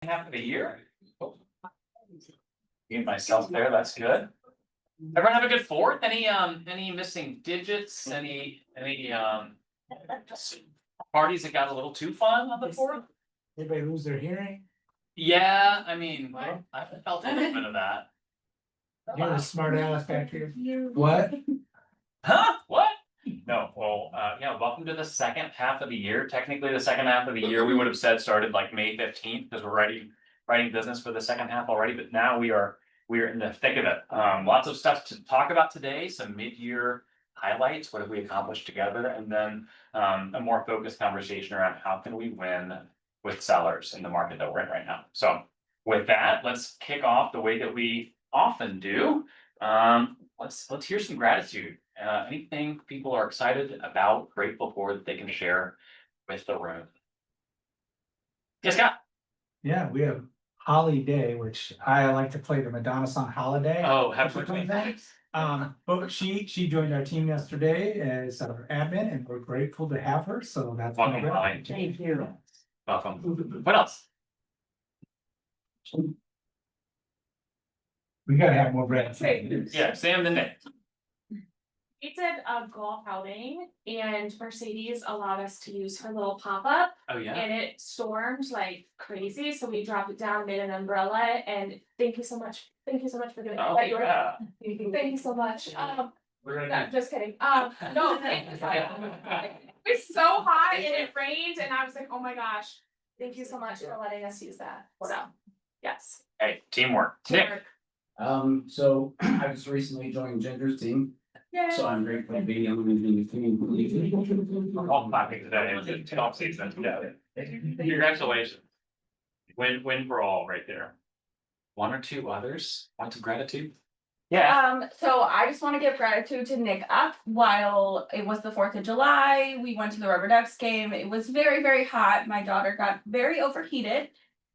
half of the year. Get myself there, that's good. Everyone have a good fourth? Any missing digits? Any parties that got a little too fun on the fourth? Anybody lose their hearing? Yeah, I mean, I felt a little bit of that. You're the smart ass back here. What? Huh? What? No, well, yeah, welcome to the second half of the year. Technically, the second half of the year, we would have said started like May 15th, because we're writing business for the second half already, but now we are in the thick of it. Lots of stuff to talk about today, some mid-year highlights, what have we accomplished together, and then a more focused conversation around how can we win with sellers in the market that we're in right now. So with that, let's kick off the way that we often do. Let's hear some gratitude. Anything people are excited about, grateful for, that they can share with the room. Yes, Scott. Yeah, we have Holly Day, which I like to play the Madonna song Holiday. Oh, happy birthday. But she joined our team yesterday as our admin, and we're grateful to have her, so that's. Welcome, Holly. Thank you. Welcome. What else? We gotta have more bread. Yeah, Sam and Nick. We did a golf outing and Mercedes allowed us to use her little pop-up Oh, yeah. and it stormed like crazy, so we dropped it down, made an umbrella, and thank you so much. Thank you so much for doing that. Oh, That you were- yeah. Thank you so much. We're No, gonna just kidding. No, it was so hot and it rained and I was like, oh my gosh, thank you so much for letting us use that. So, yes. Hey, teamwork. Nick. So I just recently joined Ginger's team, so I'm grateful to be on the team. All clapping today. It was a top season. Yeah. Congratulations. Win for all right there. One or two others. Lots of gratitude. Yeah. So I just want to give gratitude to Nick up. While it was the 4th of July, we went to the Rubber Ducks game. It was very, very hot. My daughter got very overheated.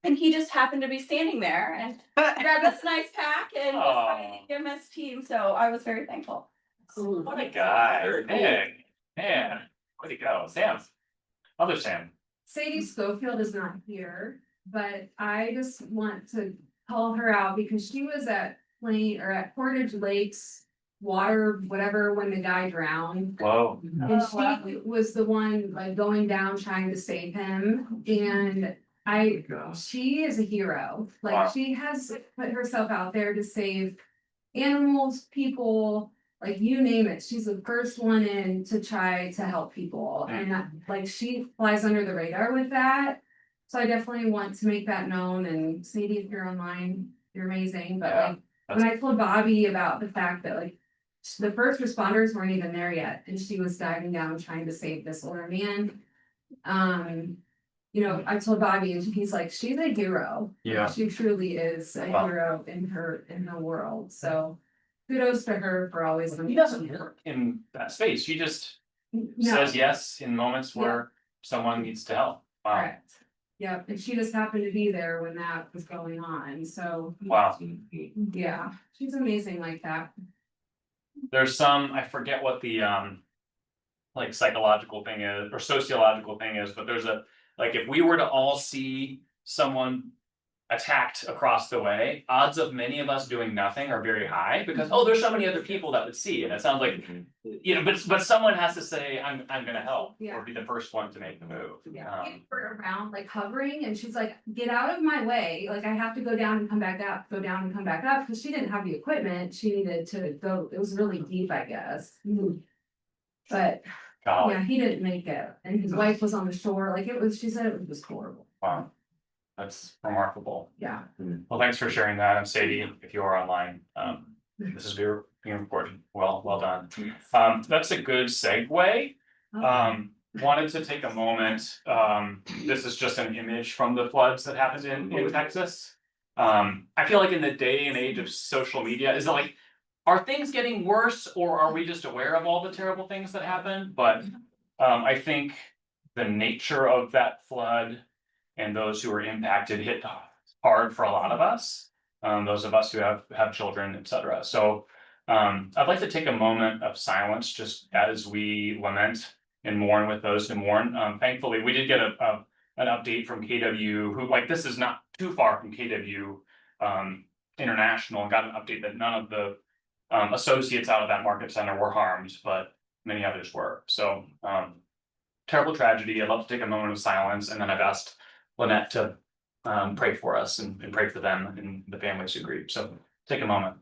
And he just happened to be standing there and grabbed us a nice pack and was fighting him as team. So I was very thankful. What a guy. Nick. Man. Way to go. Sam. Other Sam. Sadie Schofield is not here, but I just want to call her out because she was at Portage Lakes water, whatever, when the guy drowned. Whoa. And she was the one like going down trying to save him. And she is a hero. Wow. Like she has put herself out there to save animals, people, like you name it. She's the first one in to try to help people. And like she flies under the radar with that. So I definitely want to make that known. And Sadie, if you're online, you're amazing. But Yeah, like when I told Bobby about the fact that like the first responders weren't even there yet, and she was diving down trying to save this older man. You know, I told Bobby and he's like, she's a hero. Yeah. She truly is a Wow. hero in her world. So kudos to her for always. He doesn't work in that space. She just says yes in moments where someone needs to help. Wow. Correct. Yep, and she just happened to be there when that was going on, so. Wow. Yeah, she's amazing like that. There's some, I forget what the like psychological thing is or sociological thing is, but there's like if we were to all see someone attacked across the way, odds of many of us doing nothing are very high because there's so many other people that would see it. It sounds like but someone has to say I'm gonna help or be the first one to make the move. Yeah, we're around like hovering and she's like, get out of my way, like I have to go down and come back up, go down and come back up, because she didn't have the equipment, she needed to go, it was really deep, I guess. But Golly. yeah, he didn't make it, and his wife was on the shore, like she said it was just horrible. Wow. That's remarkable. Yeah. Well, thanks for sharing that. I'm Sadie, if you are online. This is very important. Well done. That's a good segue. Wanted to take a moment. This is just an image from the floods that happened in Texas. I feel like in the day and age of social media, is it like, are things getting worse or are we just aware of all the terrible things that happened? But I think the nature of that flood and those who were impacted hit hard for a lot of us. Those of us who have children, etc. So I'd like to take a moment of silence just as we lament and mourn with those who mourn. Thankfully, we did get an update from KW who, like, this is not too far from KW International, and got an update that none of the associates out of that market center were harmed, but many others were. So terrible tragedy. I'd love to take a moment of silence, and then I've asked Lynette to pray for us and pray for them and the families who grieve. So take a moment.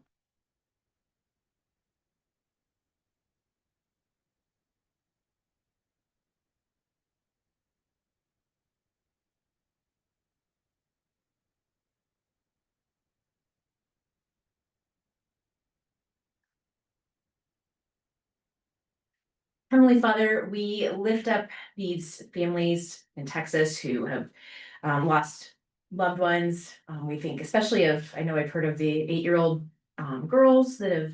Heavenly Father, we lift up these families in Texas who have lost loved ones. We think especially of, I know I've heard of the 8-year-old girls that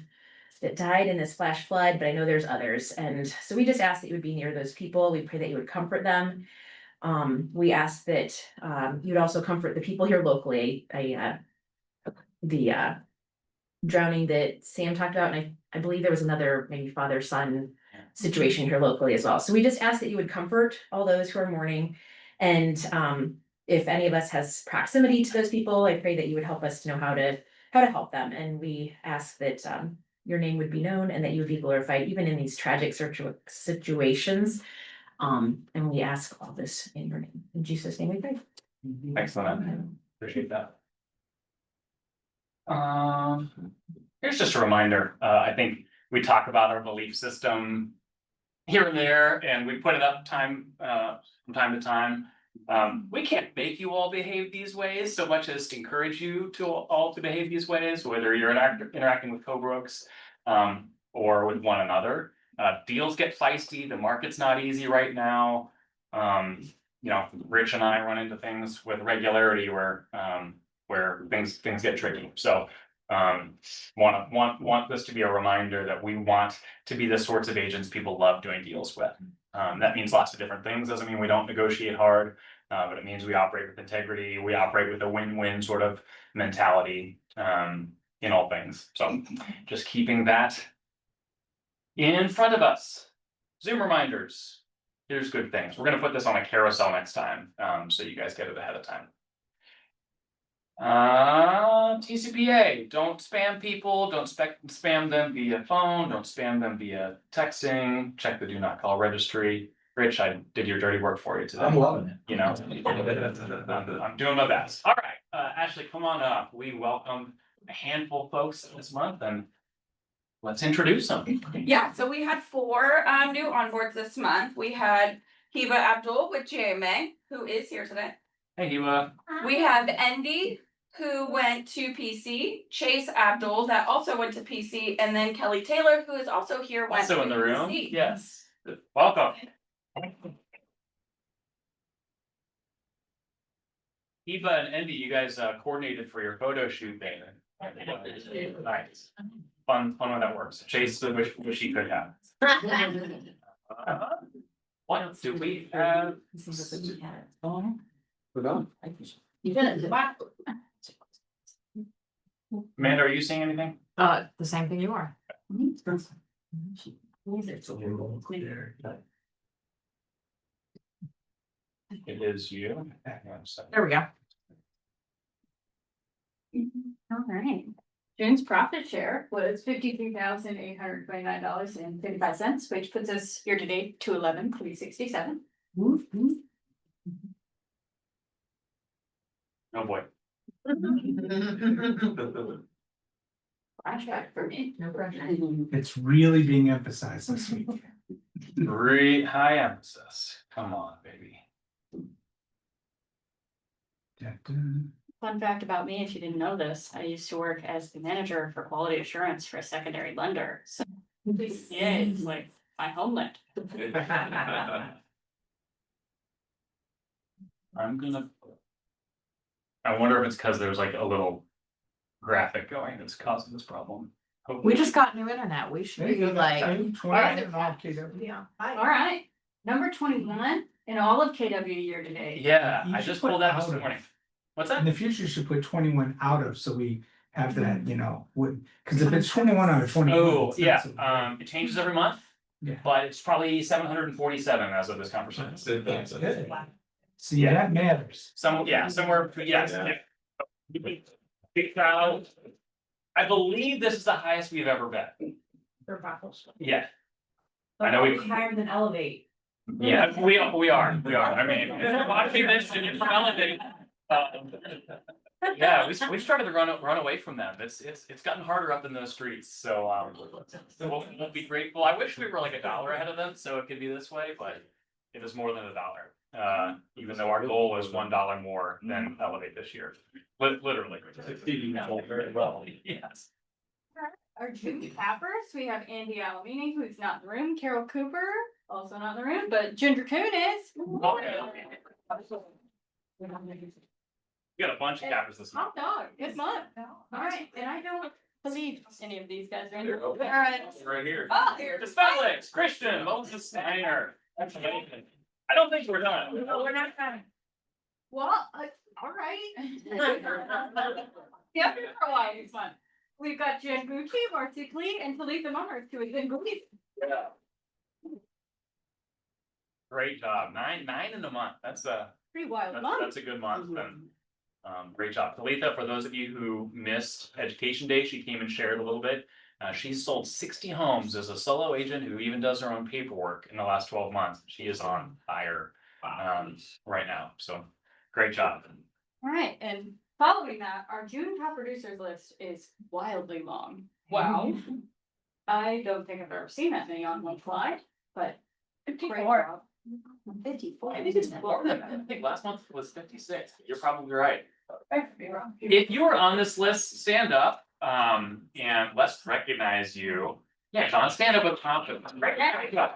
died in this flash flood, but I know there's others. And so we just ask that you would be near those people. We pray that you would comfort them. We ask that you would also comfort the people here locally. The drowning that Sam talked about, and I believe there was another maybe father-son situation here locally as well. So we just ask that you would comfort all those who are mourning. And if any of us has proximity to those people, I pray that you would help us to know how to help them. And we ask that your name would be known and that you would be glorified even in these tragic situations. And we ask all this in your name. In Jesus' name we pray. Excellent. Appreciate that. Here's just a reminder. I think we talk about our belief system here and there, and we put it up from time to time. We can't make you all behave these ways so much as to encourage you to all to behave these ways, whether you're interacting with co-brooks or with one another. Deals get feisty, the market's not easy right now. You know, Rich and I run into things with regularity where things get tricky. So want this to be a reminder that we want to be the sorts of agents people love doing deals with. That means lots of different things. Doesn't mean we don't negotiate hard, but it means we operate with integrity. We operate with a win-win sort of mentality in all things. So just keeping that in front of us. Zoom reminders. Here's good things. We're gonna put this on a carousel next time, so you guys get it ahead of time. TCPA, don't spam people, don't spam them via phone, don't spam them via texting, check the do not call registry. Rich, I did your dirty work for you today. I'm loving it. You know, I'm doing my best. All right, Ashley, come on up. We welcomed a handful of folks this month and let's introduce them. Yeah, so we had 4 new onboards this month. We had Hiba Abdul with GMA, who is here today. Hey, Hiba. We have Andy, who went to PC, Chase Abdul, that also went to PC, and then Kelly Taylor, who is also here. Went Also to in the room, PC. yes. Welcome. Hiba and Andy, you guys coordinated for your photo shoot there. Nice. Fun when that works. Chase, wish he could have. What do we have? We're on. Amanda, are you seeing anything? The same thing you are. It is you. There we go. All right. June's profit share was $53,829.55, which puts us year to date to $11,367. Oh, boy. Flashback for me. No pressure. It's really being emphasized this week. High emphasis. Come on, baby. Fun fact about me, if you didn't know this, I used to work as the manager for quality assurance for a secondary lender. So yeah, it's like my homeland. I wonder if it's because there's like a little graphic going that's causing this problem. We Hopefully. just got new internet. We should be like. All right, number 21 in all of KW year to date. Yeah, You I should just put pulled that out this of- morning. What's In that? the future, you should put 21 out of, so we have that, you know, because if it's 21 out of 21. Oh, it's not yeah, so great. it changes every month, Yeah. but it's probably 747 as of this conversation. That's good. See, that matters. Somewhere, between yes, Big crowd. I believe this is the highest we've ever been. For Buffalo. Yeah. I know we. Higher than Elevate. Yeah, we are, I mean, if you're watching this and you're from Elevate. Yeah, we started to run away from them, it's gotten harder up in those streets, so, we'll be grateful, I wish we were like $1 ahead of them, so it could be this way, but. It is more than $1, even though our goal was $1 more than Elevate this year, literally. Very well. Yes. Our June cappers, we have Andy Alamini, who's not in the room, Carol Cooper, also not in the room, but Ginger Coon is. We got a bunch of cappers this month. Hot dog, good month. Alright, and I don't believe any of these guys are in. There you go. Alright. Right here. Oh, here. The Felix, Christian, Moses Steiner. That's amazing. I don't think we're done. No, we're not done. Well, alright. Yeah, for a while, it's fun. We've got Jen Gucci, Marcy Clee, and Talitha Mummers, who is in Greece. Great job, nine in a month, that's Pretty wild month. that's a good month, and, great job. Talitha, for those of you who missed Education Day, she came and shared a little bit. She's sold 60 homes as a solo agent who even does her own paperwork in the last 12 months. She is on fire, right now, so, great job. Alright, and following that, our June top producers list is wildly long. Wow. I don't think I've ever seen that many on one slide, but. Great 54. job. 54. I think it's more than that. I think last month was 56, you're probably right. I could be wrong. If you are on this list, stand up, and let's recognize you. Yeah, John, stand up with confidence. Great job.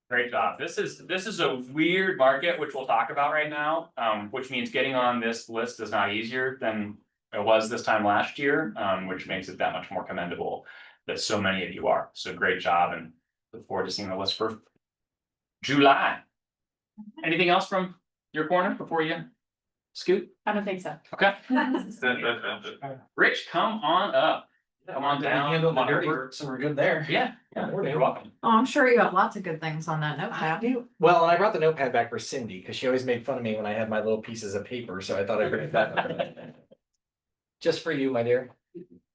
Great job. This is a weird market, which we'll talk about right now, which means getting on this list is not easier than it was this time last year, which makes it that much more commendable that so many of you are. So great job, and look forward to seeing the list for July. Anything else from your corner before you scoot? I don't think so. Okay. Rich, come on up. Come on down. Handle the dirty work, so we're good there. Yeah, you're welcome. Oh, I'm sure you have lots of good things on that notepad. Well, and I brought the notepad back for Cindy, because she always made fun of me when I had my little pieces of paper, so I thought I'd bring it back. Just for you, my dear.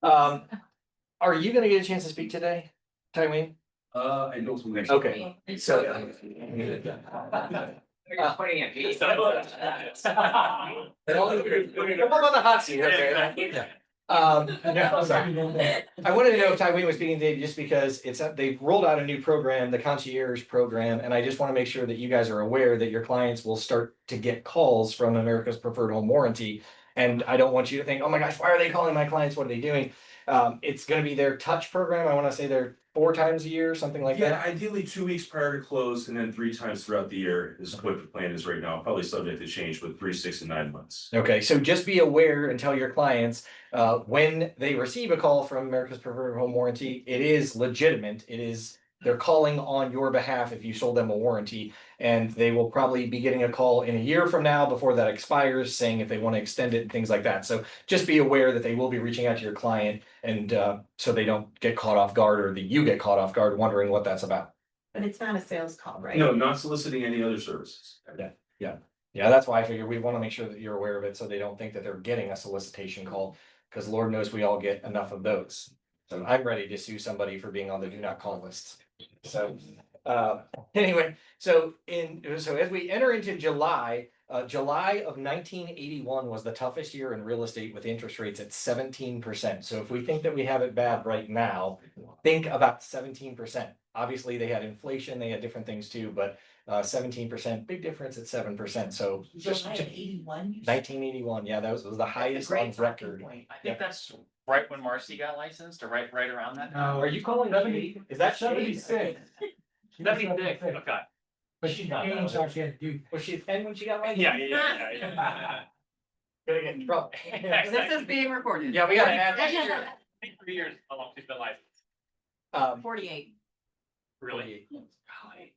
Are you gonna get a chance to speak today, Tyween? I know some next. Okay, so. Pointing at me. Come on the hot seat, okay? No, sorry. I wanted to know if Tyween was speaking today just because they've rolled out a new program, the concierge program, and I just want to make sure that you guys are aware that your clients will start to get calls from America's Preferred Home Warranty. And I don't want you to think, oh my gosh, why are they calling my clients? What are they doing? It's gonna be their touch program. I want to say they're 4 times a year, something like Yeah, that. ideally 2 weeks prior to close and then 3 times throughout the year is what the plan is right now, probably subject to change with 3, 6, and 9 months. Okay, so just be aware and tell your clients, when they receive a call from America's Preferred Home Warranty, it is legitimate. They're calling on your behalf if you sold them a warranty. And they will probably be getting a call in a year from now before that expires, saying if they want to extend it and things like that. So just be aware that they will be reaching out to your client, and so they don't get caught off guard, or that you get caught off guard wondering what that's about. But it's not a sales call, right? No, not soliciting any other services. Yeah, that's why I figure we want to make sure that you're aware of it, so they don't think that they're getting a solicitation call, because Lord knows we all get enough of those. So I'm ready to sue somebody for being on the do not call list. So anyway, so as we enter into July, July of 1981 was the toughest year in real estate, with interest rates at 17%. So if we think that we have it bad right now, think about 17%. Obviously, they had inflation, they had different things too, but 17%, big difference at 7%. So just 1981, yeah, that was the highest on record. I think that's right when Marcy got licensed, or right around that time. Are you calling 70? Is that 76. 76, okay. But she changed how she had to do. Was she 10 when she got licensed? Yeah. Gonna get in trouble. This is being recorded. Yeah, we gotta add. 3 years, how long she's been licensed? 48. Really? Golly.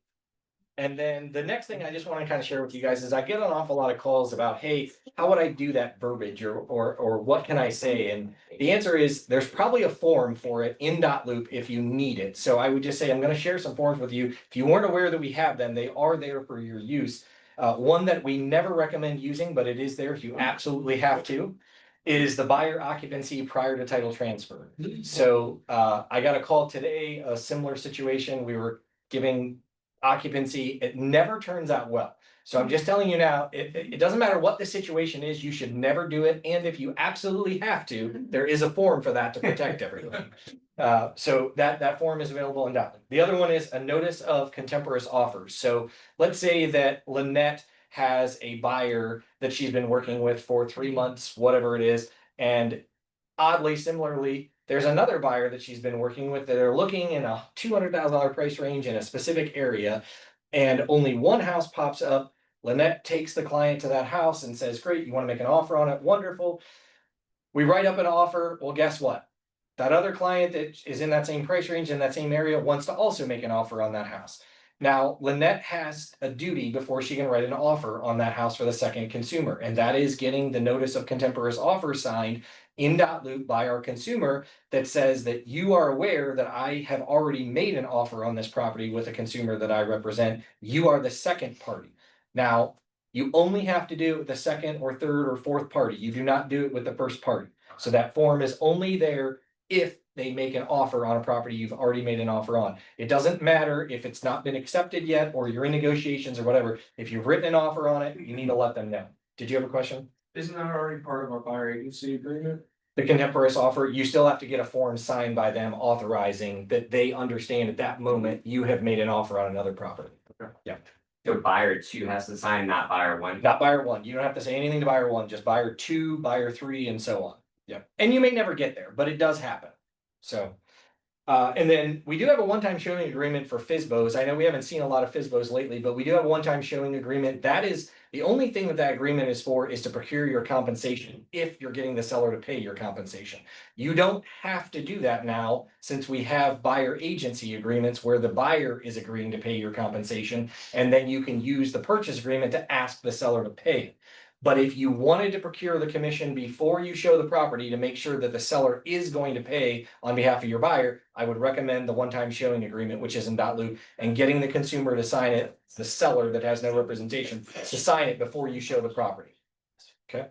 And then the next thing I just want to kind of share with you guys is I get an awful lot of calls about, hey, how would I do that verbiage or what can I say? And the answer is there's probably a form for it in Loop if you need it. So I would just say I'm going to share some forms with you. If you weren't aware that we have them, they are there for your use. One that we never recommend using, but it is there if you absolutely have to, is the buyer occupancy prior to title transfer. So I got a call today, a similar situation. We were giving occupancy. It never turns out well. So I'm just telling you now, it doesn't matter what the situation is, you should never do it. And if you absolutely have to, there is a form for that to protect everyone. So that form is available in Dotloop. The other one is a notice of contemporaneous offers. So let's say that Lynette has a buyer that she's been working with for 3 months, whatever it is. And oddly, similarly, there's another buyer that she's been working with that are looking in a $200,000 price range in a specific area. And only one house pops up. Lynette takes the client to that house and says, great, you want to make an offer on it? Wonderful. We write up an offer. Well, guess what? That other client that is in that same price range in that same area wants to also make an offer on that house. Now, Lynette has a duty before she can write an offer on that house for the second consumer, and that is getting the notice of contemporaneous offer signed in Loop by our consumer that says that you are aware that I have already made an offer on this property with a consumer that I represent. You are the second party. Now, you only have to do it with the second or third or fourth party. You do not do it with the first party. So that form is only there if they make an offer on a property you've already made an offer on. It doesn't matter if it's not been accepted yet or you're in negotiations or whatever. If you've written an offer on it, you need to let them know. Did you have a question? Isn't that already part of our buyer agency agreement? The contemporaneous offer, you still have to get a form signed by them authorizing that they understand at that moment you have made an offer on another property. Yeah. So buyer 2 has to sign, not buyer 1. Not buyer 1. You don't have to say anything to buyer 1, just buyer 2, buyer 3, and so on. Yeah. And you may never get there, but it does happen. So, and then we do have a one-time showing agreement for FSBOs. I know we haven't seen a lot of FSBOs lately, but we do have a one-time showing agreement. That is the only thing that agreement is for is to procure your compensation if you're getting the seller to pay your compensation. You don't have to do that now since we have buyer agency agreements where the buyer is agreeing to pay your compensation, and then you can use the purchase agreement to ask the seller to pay it. But if you wanted to procure the commission before you show the property to make sure that the seller is going to pay on behalf of your buyer, I would recommend the one-time showing agreement, which is in Loop, and getting the consumer to sign it, the seller that has no representation, to sign it before you show the property. Okay.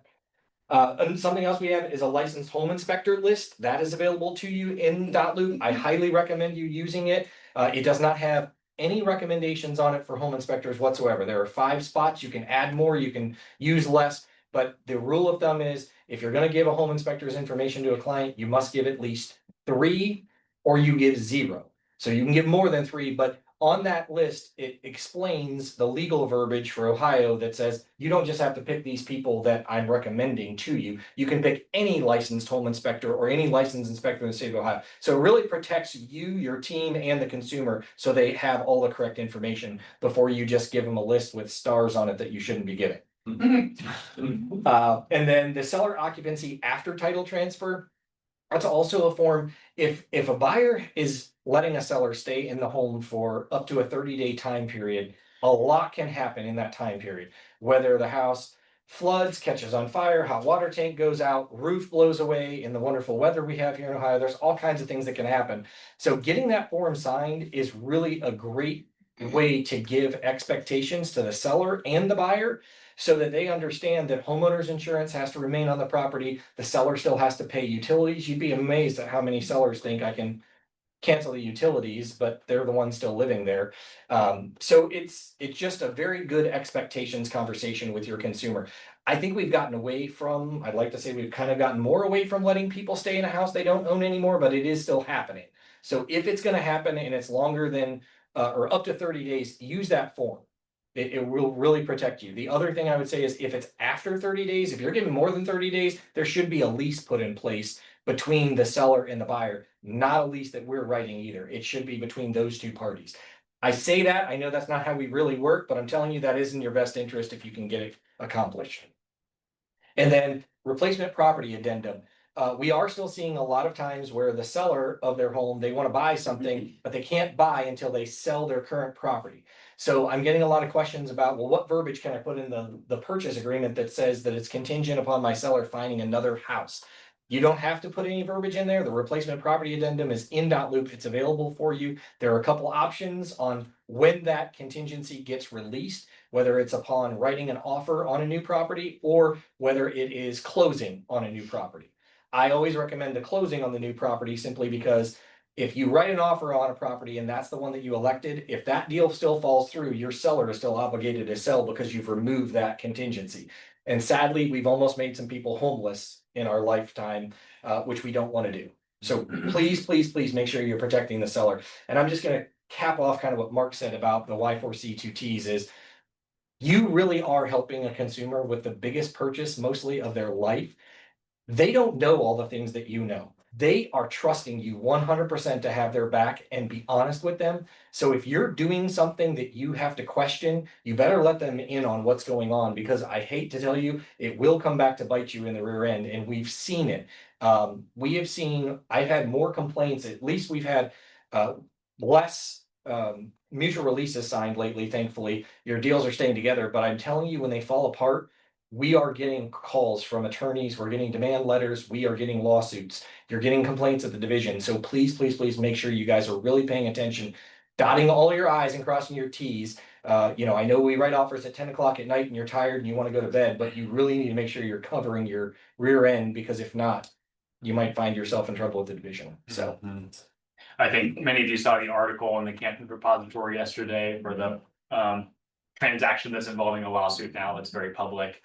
And something else we have is a licensed home inspector list that is available to you in Loop. I highly recommend you using it. It does not have any recommendations on it for home inspectors whatsoever. There are 5 spots. You can add more, you can use less, but the rule of thumb is if you're going to give a home inspector's information to a client, you must give at least 3 or you give 0. So you can give more than 3, but on that list, it explains the legal verbiage for Ohio that says you don't just have to pick these people that I'm recommending to you. You can pick any licensed home inspector or any licensed inspector in the state of Ohio. So it really protects you, your team, and the consumer so they have all the correct information before you just give them a list with stars on it that you shouldn't be giving. And then the seller occupancy after title transfer. That's also a form. If a buyer is letting a seller stay in the home for up to a 30-day time period, a lot can happen in that time period. Whether the house floods, catches on fire, hot water tank goes out, roof blows away in the wonderful weather we have here in Ohio, there's all kinds of things that can happen. So getting that form signed is really a great way to give expectations to the seller and the buyer, so that they understand that homeowners insurance has to remain on the property. The seller still has to pay utilities. You'd be amazed at how many sellers think I can cancel the utilities, but they're the ones still living there. So it's just a very good expectations conversation with your consumer. I think we've gotten away from, I'd like to say we've kind of gotten more away from letting people stay in a house they don't own anymore, but it is still happening. So if it's going to happen and it's longer than or up to 30 days, use that form. It will really protect you. The other thing I would say is if it's after 30 days, if you're giving more than 30 days, there should be a lease put in place between the seller and the buyer, not a lease that we're writing either. It should be between those 2 parties. I say that, I know that's not how we really work, but I'm telling you that is in your best interest if you can get it accomplished. And then replacement property addendum. We are still seeing a lot of times where the seller of their home, they want to buy something, but they can't buy until they sell their current property. So I'm getting a lot of questions about, well, what verbiage can I put in the purchase agreement that says that it's contingent upon my seller finding another house? You don't have to put any verbiage in there. The replacement property addendum is in .loop. It's available for you. There are a couple options on when that contingency gets released, whether it's upon writing an offer on a new property or whether it is closing on a new property. I always recommend the closing on the new property simply because if you write an offer on a property and that's the one that you elected, if that deal still falls through, your seller is still obligated to sell because you've removed that contingency. And sadly, we've almost made some people homeless in our lifetime, which we don't want to do. So please, please, please make sure you're protecting the seller. And I'm just going to cap off kind of what Mark said about the Y4C2Ts is you really are helping a consumer with the biggest purchase, mostly of their life. They don't know all the things that you know. They are trusting you 100% to have their back and be honest with them. So if you're doing something that you have to question, you better let them in on what's going on, because I hate to tell you, it will come back to bite you in the rear end, and we've seen it. I've had more complaints, at least we've had less mutual releases signed lately, thankfully. Your deals are staying together, but I'm telling you, when they fall apart, we are getting calls from attorneys, we're getting demand letters, we are getting lawsuits, you're getting complaints at the division. So please, please, please make sure you guys are really paying attention, dotting all your I's and crossing your T's. I know we write offers at 10 o'clock at night and you're tired and you want to go to bed, but you really need to make sure you're covering your rear end, because if not, you might find yourself in trouble with the division. So I think many of you saw the article in the Canton Repository yesterday for the transaction that's involving a lawsuit now that's very public.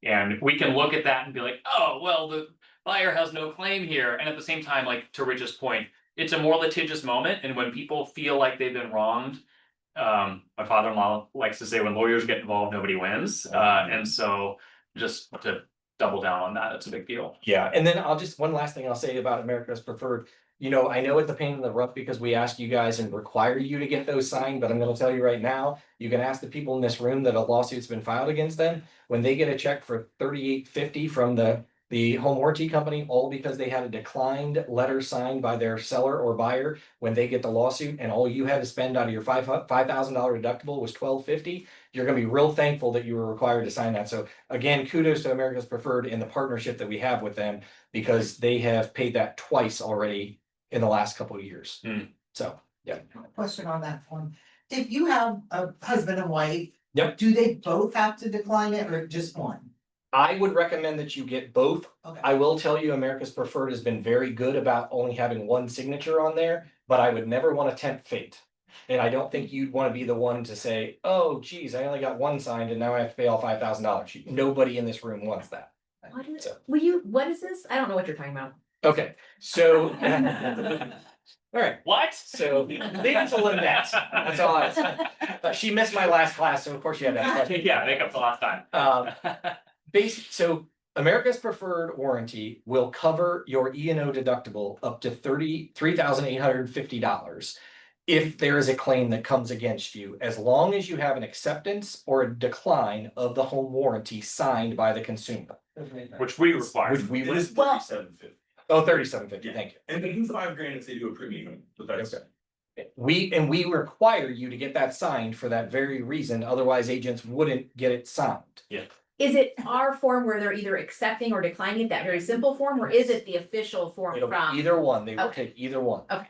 And we can look at that and be like, oh, well, the buyer has no claim here. And at the same time, like to Rich's point, it's a more litigious moment. And when people feel like they've been wronged, my father-in-law likes to say, when lawyers get involved, nobody wins. And so just to double down on that, it's a big deal. Yeah, and then one last thing I'll say about America's Preferred. I know it's a pain in the rough because we ask you guys and require you to get those signed, but I'm gonna tell you right now, you can ask the people in this room that a lawsuit's been filed against them. When they get a check for $38.50 from the home warranty company, all because they had a declined letter signed by their seller or buyer when they get the lawsuit, and all you had to spend out of your $5,000 deductible was $1,250, you're gonna be real thankful that you were required to sign that. So again, kudos to America's Preferred and the partnership that we have with them, because they have paid that twice already in the last couple of years. So, yeah. Question on that form. If you have a husband and wife. Yep. Do they both have to decline it or just one? I would recommend that you get both. Okay. I will tell you, America's Preferred has been very good about only having one signature on there, but I would never want to tempt fate. And I don't think you'd want to be the one to say, oh, geez, I only got one signed and now I have to pay all $5,000. Nobody in this room wants that. What is this? I don't know what you're talking about. Okay, so. All right, What? so leave it to Lynette. That's all I said. She missed my last class, so of course she had that question. Yeah, make up the last time. So America's Preferred Warranty will cover your E&O deductible up to $33,850 if there is a claim that comes against you, as long as you have an acceptance or a decline of the home warranty signed by the consumer. Which we require. Which we It is Well- $37.50. Oh, $37.50, thank you. And they do $5,000 if they do a premium, but that's. Okay. We require you to get that signed for that very reason, otherwise agents wouldn't get it signed. Yeah. Is it our form where they're either accepting or declining it, that very simple form, or is it the official form It'll be from? either one, they will Okay. take either one. Okay.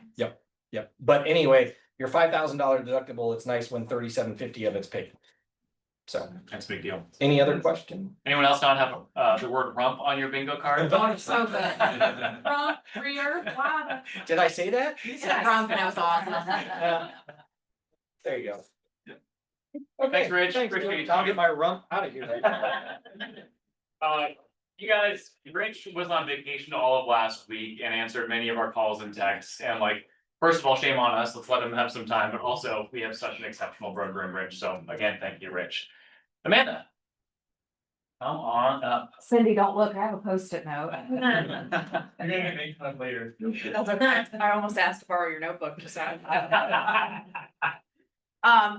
Yep, but anyway, your $5,000 deductible, it's nice when $37.50 of it's paid. So, That's a big deal. any other question? Anyone else not have the word rump on your bingo card? Oh, it's so good. Front, rear, wow. Did I say that? You said rump and I was awesome. There you go. Thanks, Rich. Thanks, Appreciate Rich. your I'll time. get my rump out of here. You guys, Rich was on vacation all of last week and answered many of our calls and texts, and first of all, shame on us, let's let him have some time, but also we have such an exceptional broker in Rich, so again, thank you, Rich. Amanda. Come on up. Cindy, don't look, I have a Post-it note. You're gonna make fun later. That's okay. I almost asked to borrow your notebook just now.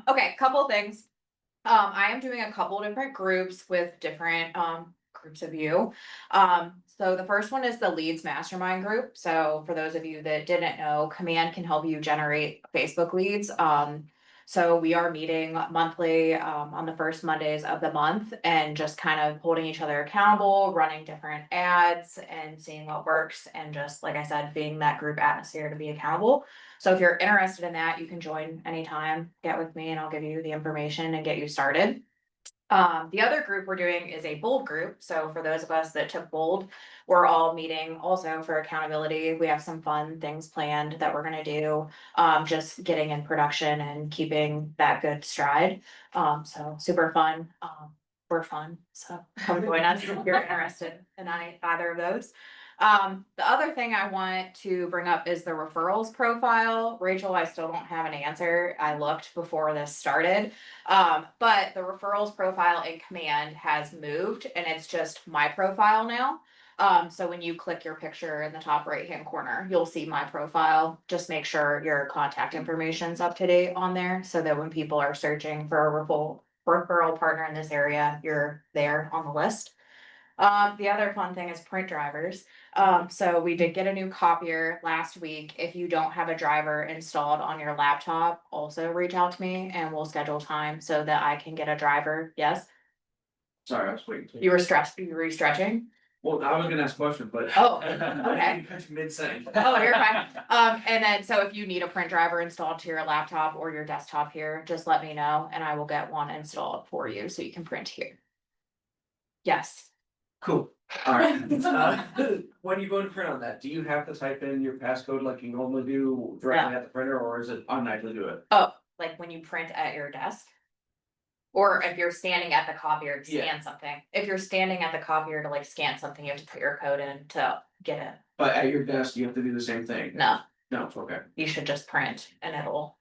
Okay, couple things. I am doing a couple different groups with different groups of you. So the first one is the Leads Mastermind group. So for those of you that didn't know, Command can help you generate Facebook leads. So we are meeting monthly, on the first Mondays of the month and just kind of holding each other accountable, running different ads and seeing what works and just, like I said, being that group atmosphere to be accountable. So if you're interested in that, you can join anytime, get with me and I'll give you the information and get you started. The other group we're doing is a bold group. So for those of us that took bold, we're all meeting also for accountability. We have some fun things planned that we're gonna do. Just getting in production and keeping that good stride. So super fun. We're fun. So come join us if you're interested in either of those. The other thing I want to bring up is the referrals profile. Rachel, I still don't have an answer. I looked before this started. But the referrals profile in Command has moved and it's just my profile now. So when you click your picture in the top right-hand corner, you'll see my profile. Just make sure your contact information's up to date on there so that when people are searching for a referral partner in this area, you're there on the list. The other fun thing is print drivers. So we did get a new copier last week. If you don't have a driver installed on your laptop, also reach out to me and we'll schedule time so that I can get a driver. Yes, Sorry, I was waiting. you were stretching? Well, I was gonna ask a question, but. Oh, okay. Mid-sentence. Oh, you're fine. And then, so if you need a print driver installed to your laptop or your desktop here, just let me know and I will get one installed for you so you can print here. Yes. Cool, alright. When you go to print on that, do you have to type in your passcode like you normally do directly at the printer, or is it automatically do it? Oh, like when you print at your desk? Or if you're standing at the copier to scan something. If you're standing at the copier to like scan something, you have to put your code in to get it. But at your desk, you have to do the same thing? No, No, okay. you should just print and it'll,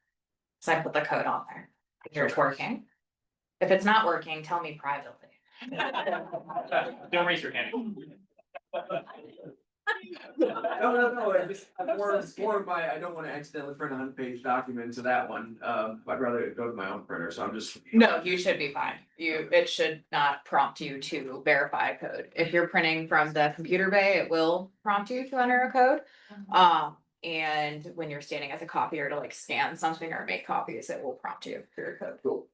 so I put the code on there. If it's working. If it's not working, tell me privately. Don't raise your hand. No, it's more by, I don't wanna accidentally print a 100-page document to that one, I'd rather go to my own printer, so I'm just. No, you should be fine. It should not prompt you to verify a code. If you're printing from the computer bay, it will prompt you to enter a code. And when you're standing at the copier to like scan something or make copies, it will prompt you for your code. Cool.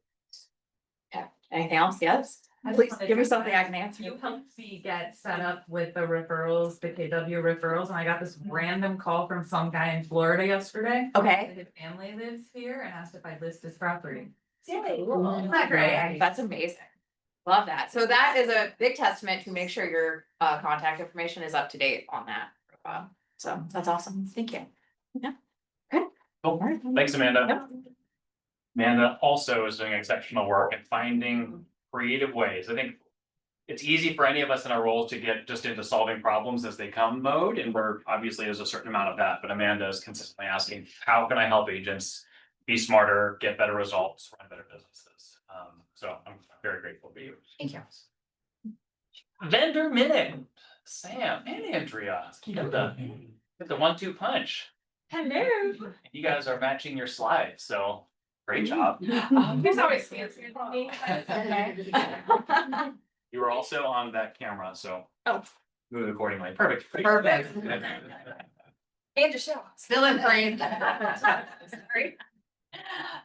Yeah, anything else? Yes? Please give me something I can answer. You helped me get set up with the referrals, the KW referrals, and I got this random call from some guy in Florida yesterday. Okay. His family lives here and asked if I'd list his property. Not great. That's amazing. Love that. So that is a big testament to make sure your contact information is up to date on that profile. So that's awesome. Thank you. Yeah. Good. Cool. Thanks, Amanda. Amanda also is doing exceptional work at finding creative ways. I think it's easy for any of us in our roles to get just into solving problems as they come mode, and we're obviously there's a certain amount of that, but Amanda is consistently asking, how can I help agents be smarter, get better results, run better businesses? So I'm very grateful for you. Thank you. Vendor Minute, Sam and Andrea, get the 1-2 punch. Hello. You guys are matching your slides, so great job. He's always fancier than me. You were also on that camera, so. Oh. Move accordingly. Perfect. Perfect. And just show. Still in frame. Sorry.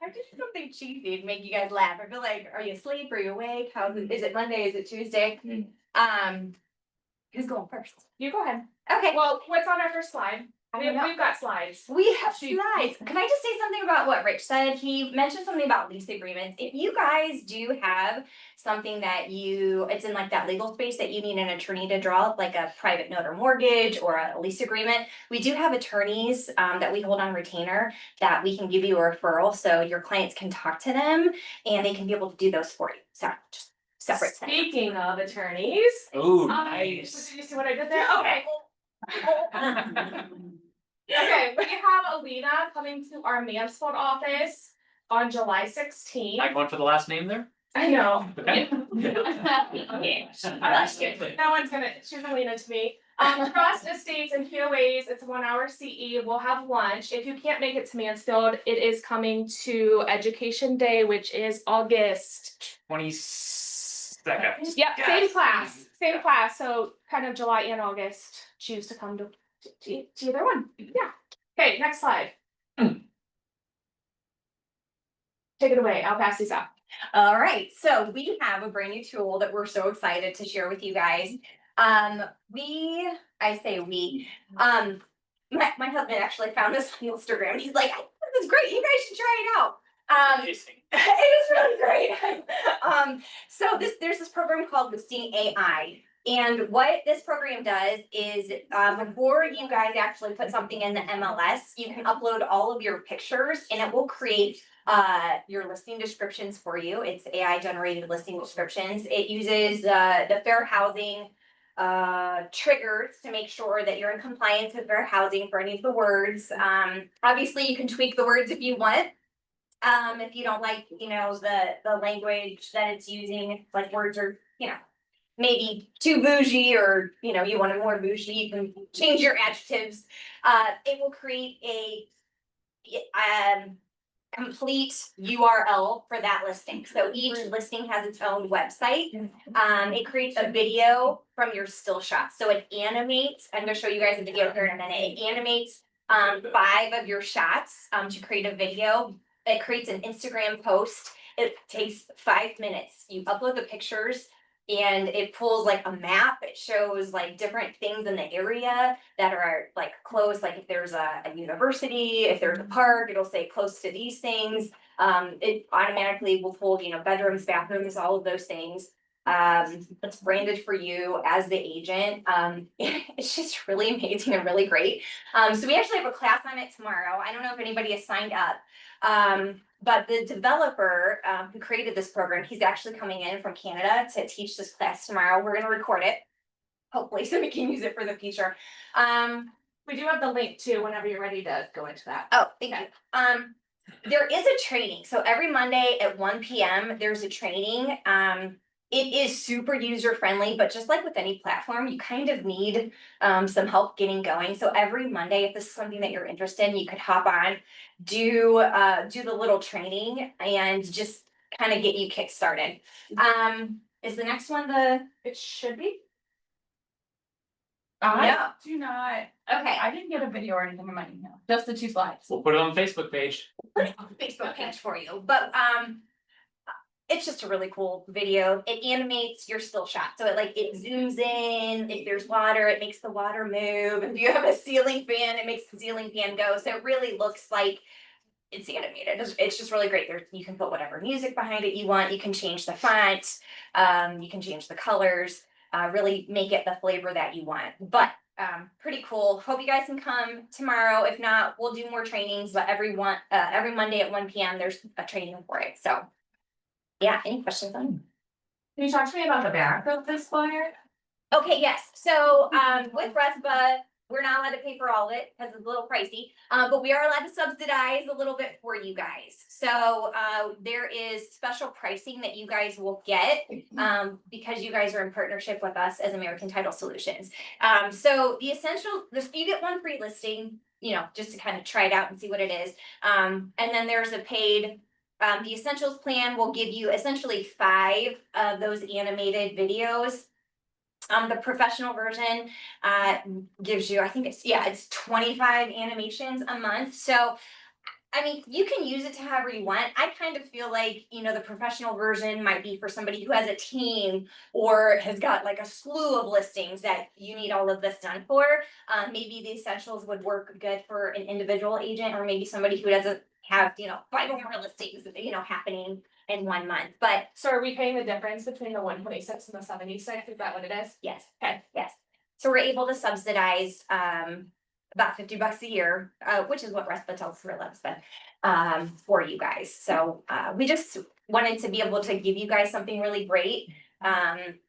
I'm just something cheesy to make you guys laugh. I feel like, are you asleep? Are you awake? Is it Monday? Is it Tuesday? Who's going first? You go ahead. Okay. Well, what's on our first slide? I don't know. We've got slides. We have slides. Can I just say something about what Rich said? He mentioned something about lease agreements. If you guys do have something that it's in like that legal space that you need an attorney to draw up, like a private note or mortgage or a lease agreement, we do have attorneys that we hold on retainer that we can give you a referral so your clients can talk to them and they can be able to do those for you. So just separate thing. Speaking of attorneys. Oh, nice. Did you see what I did there? Okay. Okay, we have Alina coming to our Mansfield office on July 16th. Am I going for the last name there? I know. Okay. She's Alina to me. Trust estates and POAs, it's a 1-hour CE, we'll have lunch. If you can't make it to Mansfield, it is coming to Education Day, which is August 22nd. Yep, same class, so kind of July and August, choose to come to either one, yeah. Okay, next slide. Take it away, I'll pass these out. All right, so we have a brand new tool that we're so excited to share with you guys. I say we, my husband actually found this on Instagram and he's like, this is great, you guys should try it out. It is really great. So there's this program called Listing AI. And what this program does is, before you guys actually put something in the MLS, you can upload all of your pictures and it will create your listing descriptions for you. It's AI generated listing descriptions. It uses the fair housing triggers to make sure that you're in compliance with fair housing for any of the words. Obviously you can tweak the words if you want. If you don't like, you know, the language that it's using, like words are, you know, maybe too bougie or, you know, you want it more bougie, you can change your adjectives. It will create a complete URL for that listing. So each listing has its own website. It creates a video from your still shots. So it animates, I'm gonna show you guys a video here in a minute. It animates 5 of your shots to create a video. It creates an Instagram post. It takes 5 minutes. You upload the pictures and it pulls like a map. It shows like different things in the area that are like close, like if there's a university, if there's a park, it'll say close to these things. It automatically will pull, you know, bedrooms, bathrooms, all of those things. It's branded for you as the agent. It's just really amazing and really great. So we actually have a class on it tomorrow. I don't know if anybody has signed up. But the developer who created this program, he's actually coming in from Canada to teach this class tomorrow. We're gonna record it, hopefully, so we can use it for the future. We do have the link too, whenever you're ready to go into that. Oh, thank you. There is a training. So every Monday at 1 p.m. there's a training. It is super user friendly, but just like with any platform, you kind of need some help getting going. So every Monday, if this is something that you're interested in, you could hop on, do the little training and just kind of get you kick started. Is the next one it should be? I do not, Okay. I didn't get a video or anything in my email, just the 2 slides. We'll put it on the Facebook page. Put it on the Facebook page for you, but it's just a really cool video. It animates your still shot. So it zooms in, if there's water, it makes the water move. If you have a ceiling fan, it makes the ceiling fan go. So it really looks like it's animated. It's just really great. You can put whatever music behind it you want. You can change the font. You can change the colors, really make it the flavor that you want. But pretty cool. Hope you guys can come tomorrow. If not, we'll do more trainings, but every Monday at 1 p.m. there's a training for it. So yeah, any questions on it? Can you talk to me about the back of this flyer? Okay, yes. So with RESPA, we're not allowed to pay for all of it because it's a little pricey, but we are allowed to subsidize a little bit for you guys. So there is special pricing that you guys will get because you guys are in partnership with us as American Title Solutions. So the essential, you get 1 free listing, you know, just to kind of try it out and see what it is. And then there's a paid. The Essentials plan will give you essentially 5 of those animated videos. The professional version gives you, I think it's 25 animations a month. So, I mean, you can use it to however you want. I kind of feel like, you know, the professional version might be for somebody who has a team or has got like a slew of listings that you need all of this done for. Maybe the Essentials would work good for an individual agent or maybe somebody who doesn't have, you know, 5 or more listings, you know, happening in 1 month. But So are we paying the difference between the 126 and the 76? Is that what it is? yes, Okay. yes. So we're able to subsidize about $50 a year, which is what RESPA tells for us, but for you guys. So we just wanted to be able to give you guys something really great. And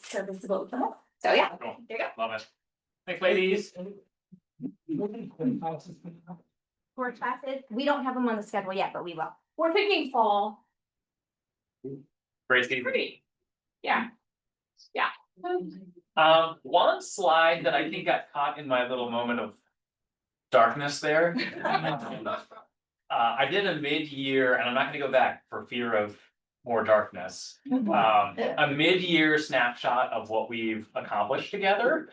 so this is what we thought. So yeah, Cool. there you go. Love it. Thanks, ladies. For classes, we don't have them on the schedule yet, but we will. We're thinking fall. Gracie. Pretty. Yeah. Yeah. One slide that I think got caught in my little moment of darkness there. I did a mid-year, and I'm not gonna go back for fear of more darkness. A mid-year snapshot of what we've accomplished together.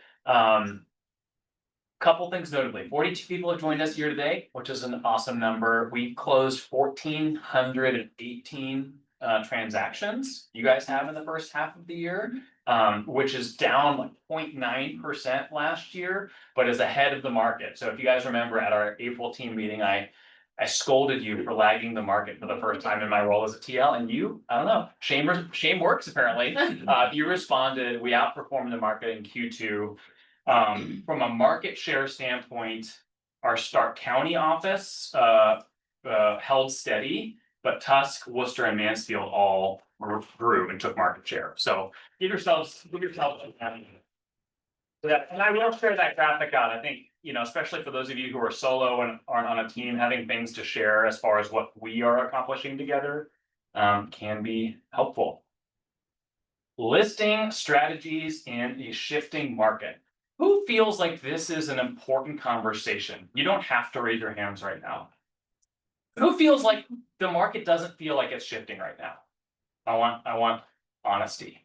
Couple things notably, 42 people have joined us year to date, which is an awesome number. We closed 1,418 transactions you guys have in the first half of the year. Which is down like 0.9% last year, but is ahead of the market. So if you guys remember at our April team meeting, I scolded you for lagging the market for the first time in my role as a TL, and you, I don't know, shame works apparently. You responded, we outperformed the market in Q2. From a market share standpoint, our Stark County office held steady, but Tusk, Worcester, and Mansfield all grew and took market share. So give yourselves. Yeah, and I will share that graphic out. I think, you know, especially for those of you who are solo and aren't on a team, having things to share as far as what we are accomplishing together can be helpful. Listing strategies in a shifting market. Who feels like this is an important conversation? You don't have to raise your hands right now. Who feels like the market doesn't feel like it's shifting right now? I want honesty.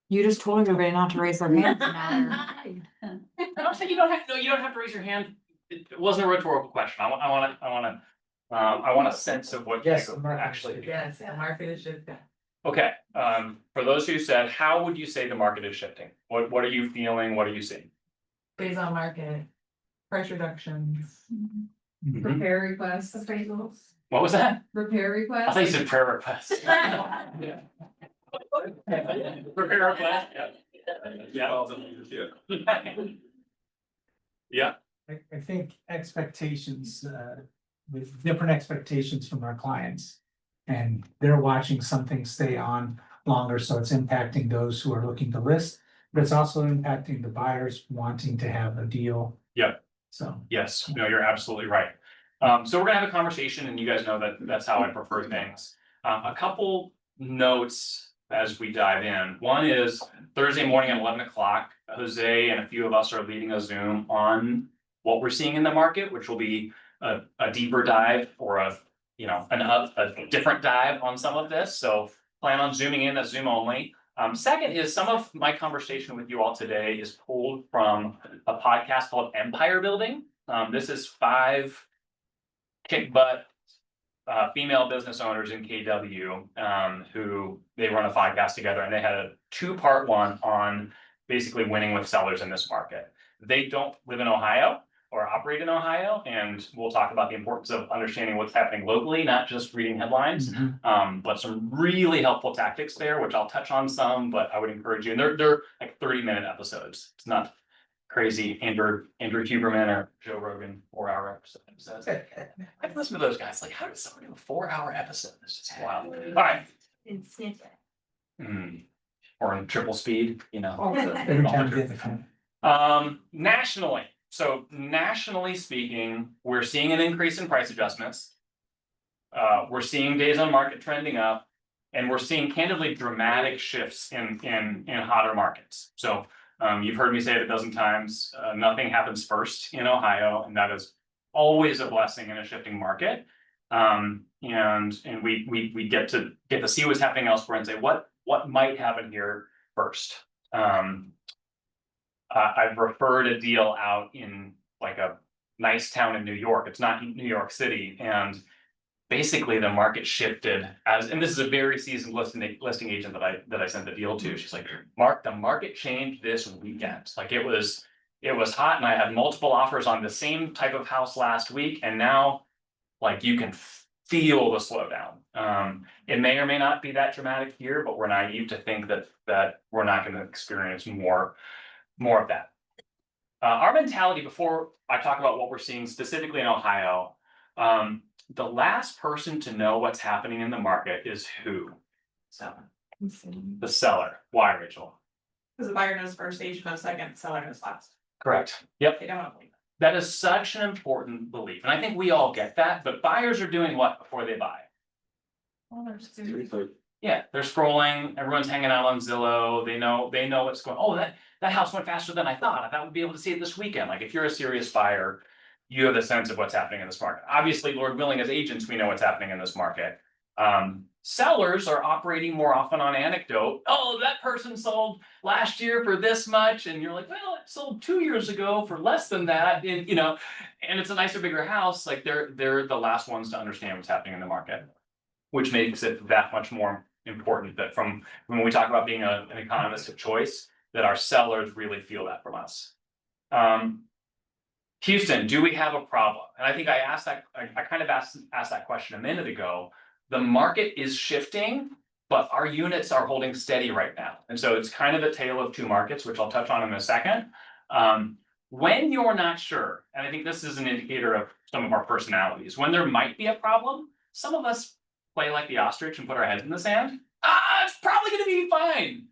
You just told everybody not to raise their hands. I'm not saying you don't have to raise your hand. It wasn't a rhetorical question. I want a sense of what Yes, you the market actually. is Yes, the market is shifting. Okay, for those who said, how would you say the market is shifting? What are you feeling? What are you seeing? Based on market, price reductions. Repair requests, What was that? repair I requests. thought you said prayer requests. Yeah. Prepare request, yeah. Yeah. I think expectations, with different expectations from our clients. And they're watching something stay on longer, so it's impacting those who are looking to list, but it's also impacting the buyers wanting to have a deal. Yeah. So. Yes, no, you're absolutely right. So we're gonna have a conversation and you guys know that that's how I prefer things. A couple notes as we dive in. One is Thursday morning at 11 o'clock, Jose and a few of us are leading a Zoom on what we're seeing in the market, which will be a deeper dive or a different dive on some of this. So plan on zooming in, that's Zoom only. Second is some of my conversation with you all today is pulled from a podcast called Empire Building. This is 5 kick butt female business owners in KW who they run a podcast together, and they had a 2-part one on basically winning with sellers in this market. They don't live in Ohio or operate in Ohio, and we'll talk about the importance of understanding what's happening locally, not just reading headlines. But some really helpful tactics there, which I'll touch on some, but I would encourage you, and they're like 30-minute episodes. It's not crazy Andrew Huberman or Joe Rogan 4-hour episodes. I've listened to those guys, like, how does someone do a 4-hour episode? It's just wild. All right. Or in triple speed, you know. Every time we get the phone. Nationally. So nationally speaking, we're seeing an increase in price adjustments. We're seeing days on market trending up, and we're seeing candidly dramatic shifts in hotter markets. So you've heard me say it a dozen times, nothing happens first in Ohio, and that is always a blessing in a shifting market. And we get to see what's happening elsewhere and say what might happen here first. I've referred a deal out in like a nice town in New York. It's not New York City, and basically the market shifted and this is a very seasoned listing agent that I sent the deal to. She's like, Mark, the market changed this weekend. Like it was hot, and I had multiple offers on the same type of house last week, and now like you can feel the slowdown. It may or may not be that dramatic here, but we're naive to think that we're not going to experience more of that. Our mentality, before I talk about what we're seeing specifically in Ohio, the last person to know what's happening in the market is who? The seller. Why, Rachel? Because the buyer knows first, agent knows second, seller knows last. Correct. Yep. They don't believe That is such an important belief, and I think we all get that, but buyers are doing what before they buy? Yeah, they're scrolling, everyone's hanging out on Zillow, they know what's going, oh, that house went faster than I thought we'd be able to see it this weekend. Like, if you're a serious buyer, you have a sense of what's happening in this market. Obviously, Lord willing, as agents, we know what's happening in this market. Sellers are operating more often on anecdote. Oh, that person sold last year for this much, and you're like, well, it sold 2 years ago for less than that, and and it's a nicer, bigger house. Like they're the last ones to understand what's happening in the market, which makes it that much more important that from when we talk about being an economist of choice, that our sellers really feel that from us. Houston, do we have a problem? And I think I asked that, I kind of asked that question a minute ago. The market is shifting, but our units are holding steady right now. And so it's kind of a tale of two markets, which I'll touch on in a second. When you're not sure, and I think this is an indicator of some of our personalities, when there might be a problem, some of us play like the ostrich and put our heads in the sand. It's probably gonna be fine.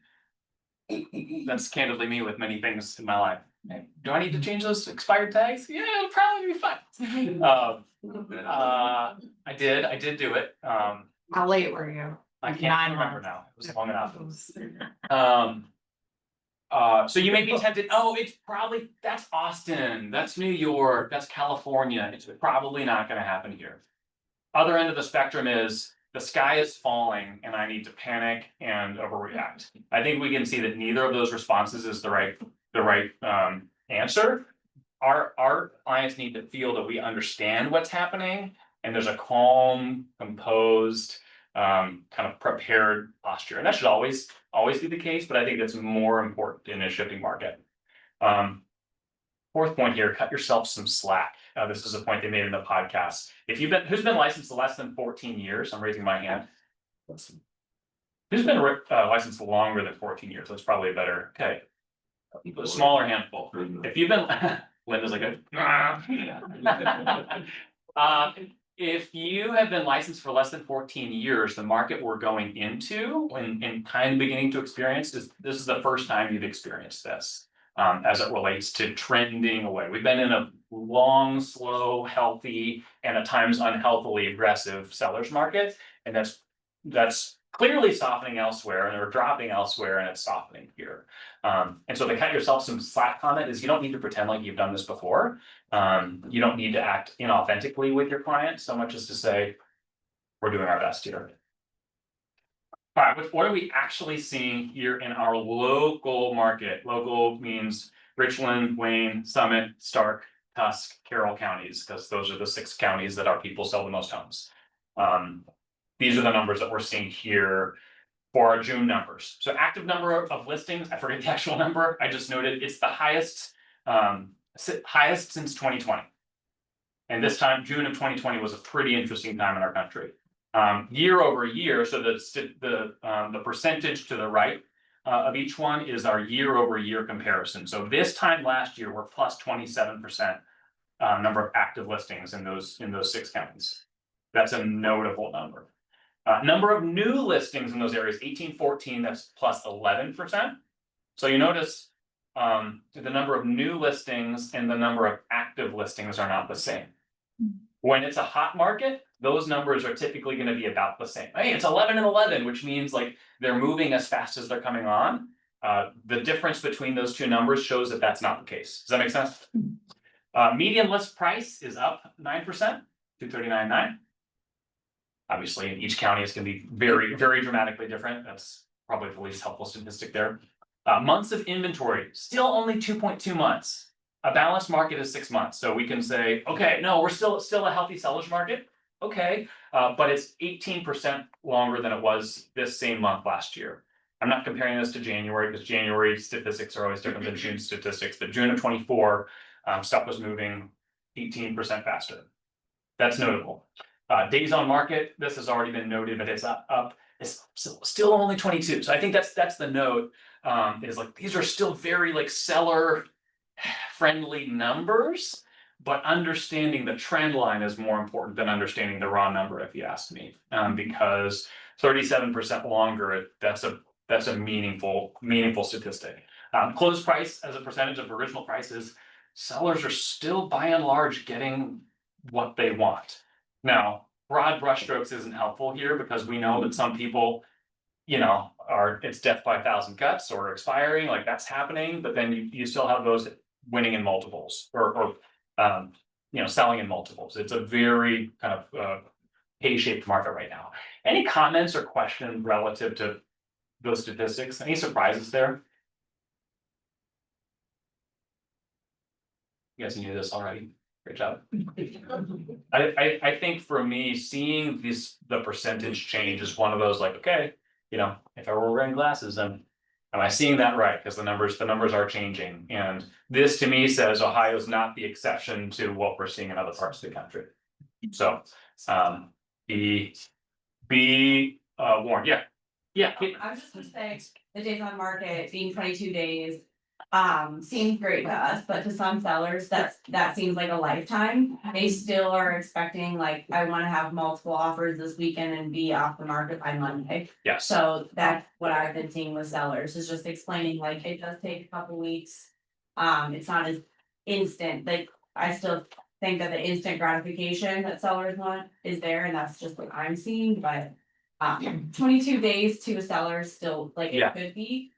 That's candidly me with many things in my life. Do I need to change those expired tags? Yeah, it'll probably be fine. I did do it. How late were you? I can't 9 remember months. now. It was long enough. So you may be tempted, oh, that's Austin, that's New York, that's California. It's probably not gonna happen here. Other end of the spectrum is the sky is falling and I need to panic and overreact. I think we can see that neither of those responses is the right answer. Our clients need to feel that we understand what's happening and there's a calm, composed, kind of prepared posture. And that should always be the case, but I think that's more important in a shifting market. Fourth point here, cut yourself some slack. This is a point they made in the podcast. Who's been licensed less than 14 years? I'm raising my hand. Who's been licensed longer than 14 years? That's probably better. Okay. A smaller handful. If you've been, Linda's like, if you have been licensed for less than 14 years, the market we're going into and kind of beginning to experience this is the first time you've experienced this. As it relates to trending away. We've been in a long, slow, healthy, and at times unhealthily aggressive sellers market. And that's clearly softening elsewhere and they're dropping elsewhere and it's softening here. And so to cut yourself some slack comment is you don't need to pretend like you've done this before. You don't need to act inauthentically with your client so much as to say, we're doing our best here. All right, what are we actually seeing here in our local market? Local means Richland, Wayne, Summit, Stark, Tusk, Carroll counties, because those are the 6 counties that our people sell the most homes. These are the numbers that we're seeing here for our June numbers. So active number of listings, I forget the actual number, I just noted it's the highest since 2020. And this time, June of 2020 was a pretty interesting time in our country. Year over year, so the percentage to the right of each one is our year over year comparison. So this time last year, we're plus 27% number of active listings in those 6 counties. That's a notable number. Number of new listings in those areas, 1814, that's plus 11%. So you notice the number of new listings and the number of active listings are not the same. When it's a hot market, those numbers are typically going to be about the same. Hey, it's 11 and 11, which means like they're moving as fast as they're coming on. The difference between those two numbers shows that that's not the case. Does that make sense? Median list price is up 9%, 239.9. Obviously, in each county, it's going to be very, very dramatically different. That's probably the least helpful statistic there. Months of inventory, still only 2.2 months. A balanced market is 6 months. So we can say, okay, no, we're still a healthy seller's market. Okay, but it's 18% longer than it was this same month last year. I'm not comparing this to January because January statistics are always different than June statistics, but June of 24, stuff was moving 18% faster. That's notable. Days on market, this has already been noted, but it's up. It's still only 22. So I think that's the note. Is like these are still very like seller friendly numbers, but understanding the trend line is more important than understanding the raw number, if you ask me, because 37% longer, that's a meaningful statistic. Close price as a percentage of original prices, sellers are still by and large getting what they want. Now, broad brushstrokes isn't helpful here because we know that some people, it's death by 1,000 cuts or expiring, like that's happening, but then you still have those winning in multiples or selling in multiples. It's a very kind of K-shaped market right now. Any comments or questions relative to those statistics? Any surprises there? You guys knew this already. Great job. I think for me, seeing the percentage change is one of those like, okay, you know, if I were wearing glasses, am I seeing that right? Because the numbers are changing. And this to me says Ohio's not the exception to what we're seeing in other parts of the country. So, be warned, yeah. Yeah, I was just gonna say, the days on market being 22 days, seems great to us, but to some sellers, that seems like a lifetime. They still are expecting, like, I wanna have multiple offers this weekend and be off the market by Monday. yes. So that's what I've been seeing with sellers, is just explaining, like, it does take a couple weeks. It's not as instant, like, I still think that the instant gratification that sellers want is there, and that's just what I'm seeing, but. 22 days to a seller still, like, Yeah. it could be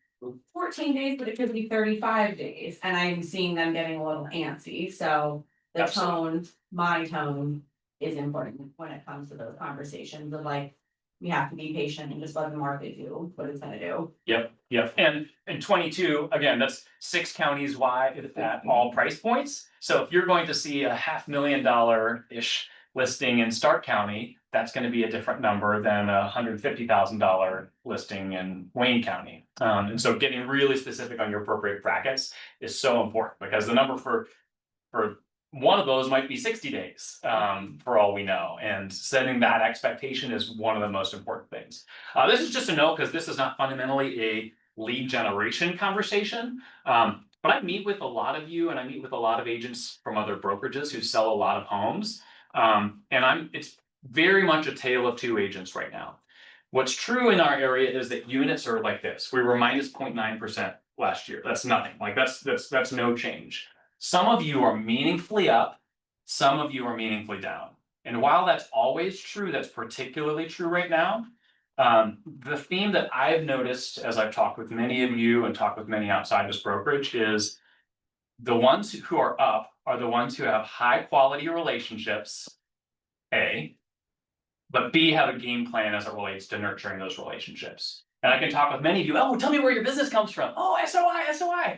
14 days, but it could be 35 days, and I'm seeing them getting a little antsy, so. The tone, my tone is important when it comes to those conversations of like, we have to be patient and just let the market do what it's gonna do. Yep, and 22, again, that's 6 counties wide at all price points. So if you're going to see a $500,000-ish listing in Stark County, that's gonna be a different number than a $150,000 listing in Wayne County. And so getting really specific on your appropriate brackets is so important, because the number for one of those might be 60 days, for all we know, and setting that expectation is one of the most important things. This is just a note, because this is not fundamentally a lead generation conversation. But I meet with a lot of you, and I meet with a lot of agents from other brokerages who sell a lot of homes. And it's very much a tale of two agents right now. What's true in our area is that units are like this. We were minus 0.9% last year. That's nothing. Like that's no change. Some of you are meaningfully up, some of you are meaningfully down. And while that's always true, that's particularly true right now. The theme that I've noticed as I've talked with many of you and talked with many outside this brokerage is the ones who are up are the ones who have high quality relationships, A, but B, have a game plan as it relates to nurturing those relationships. And I can talk with many of you, oh, tell me where your business comes from. Oh, SOI.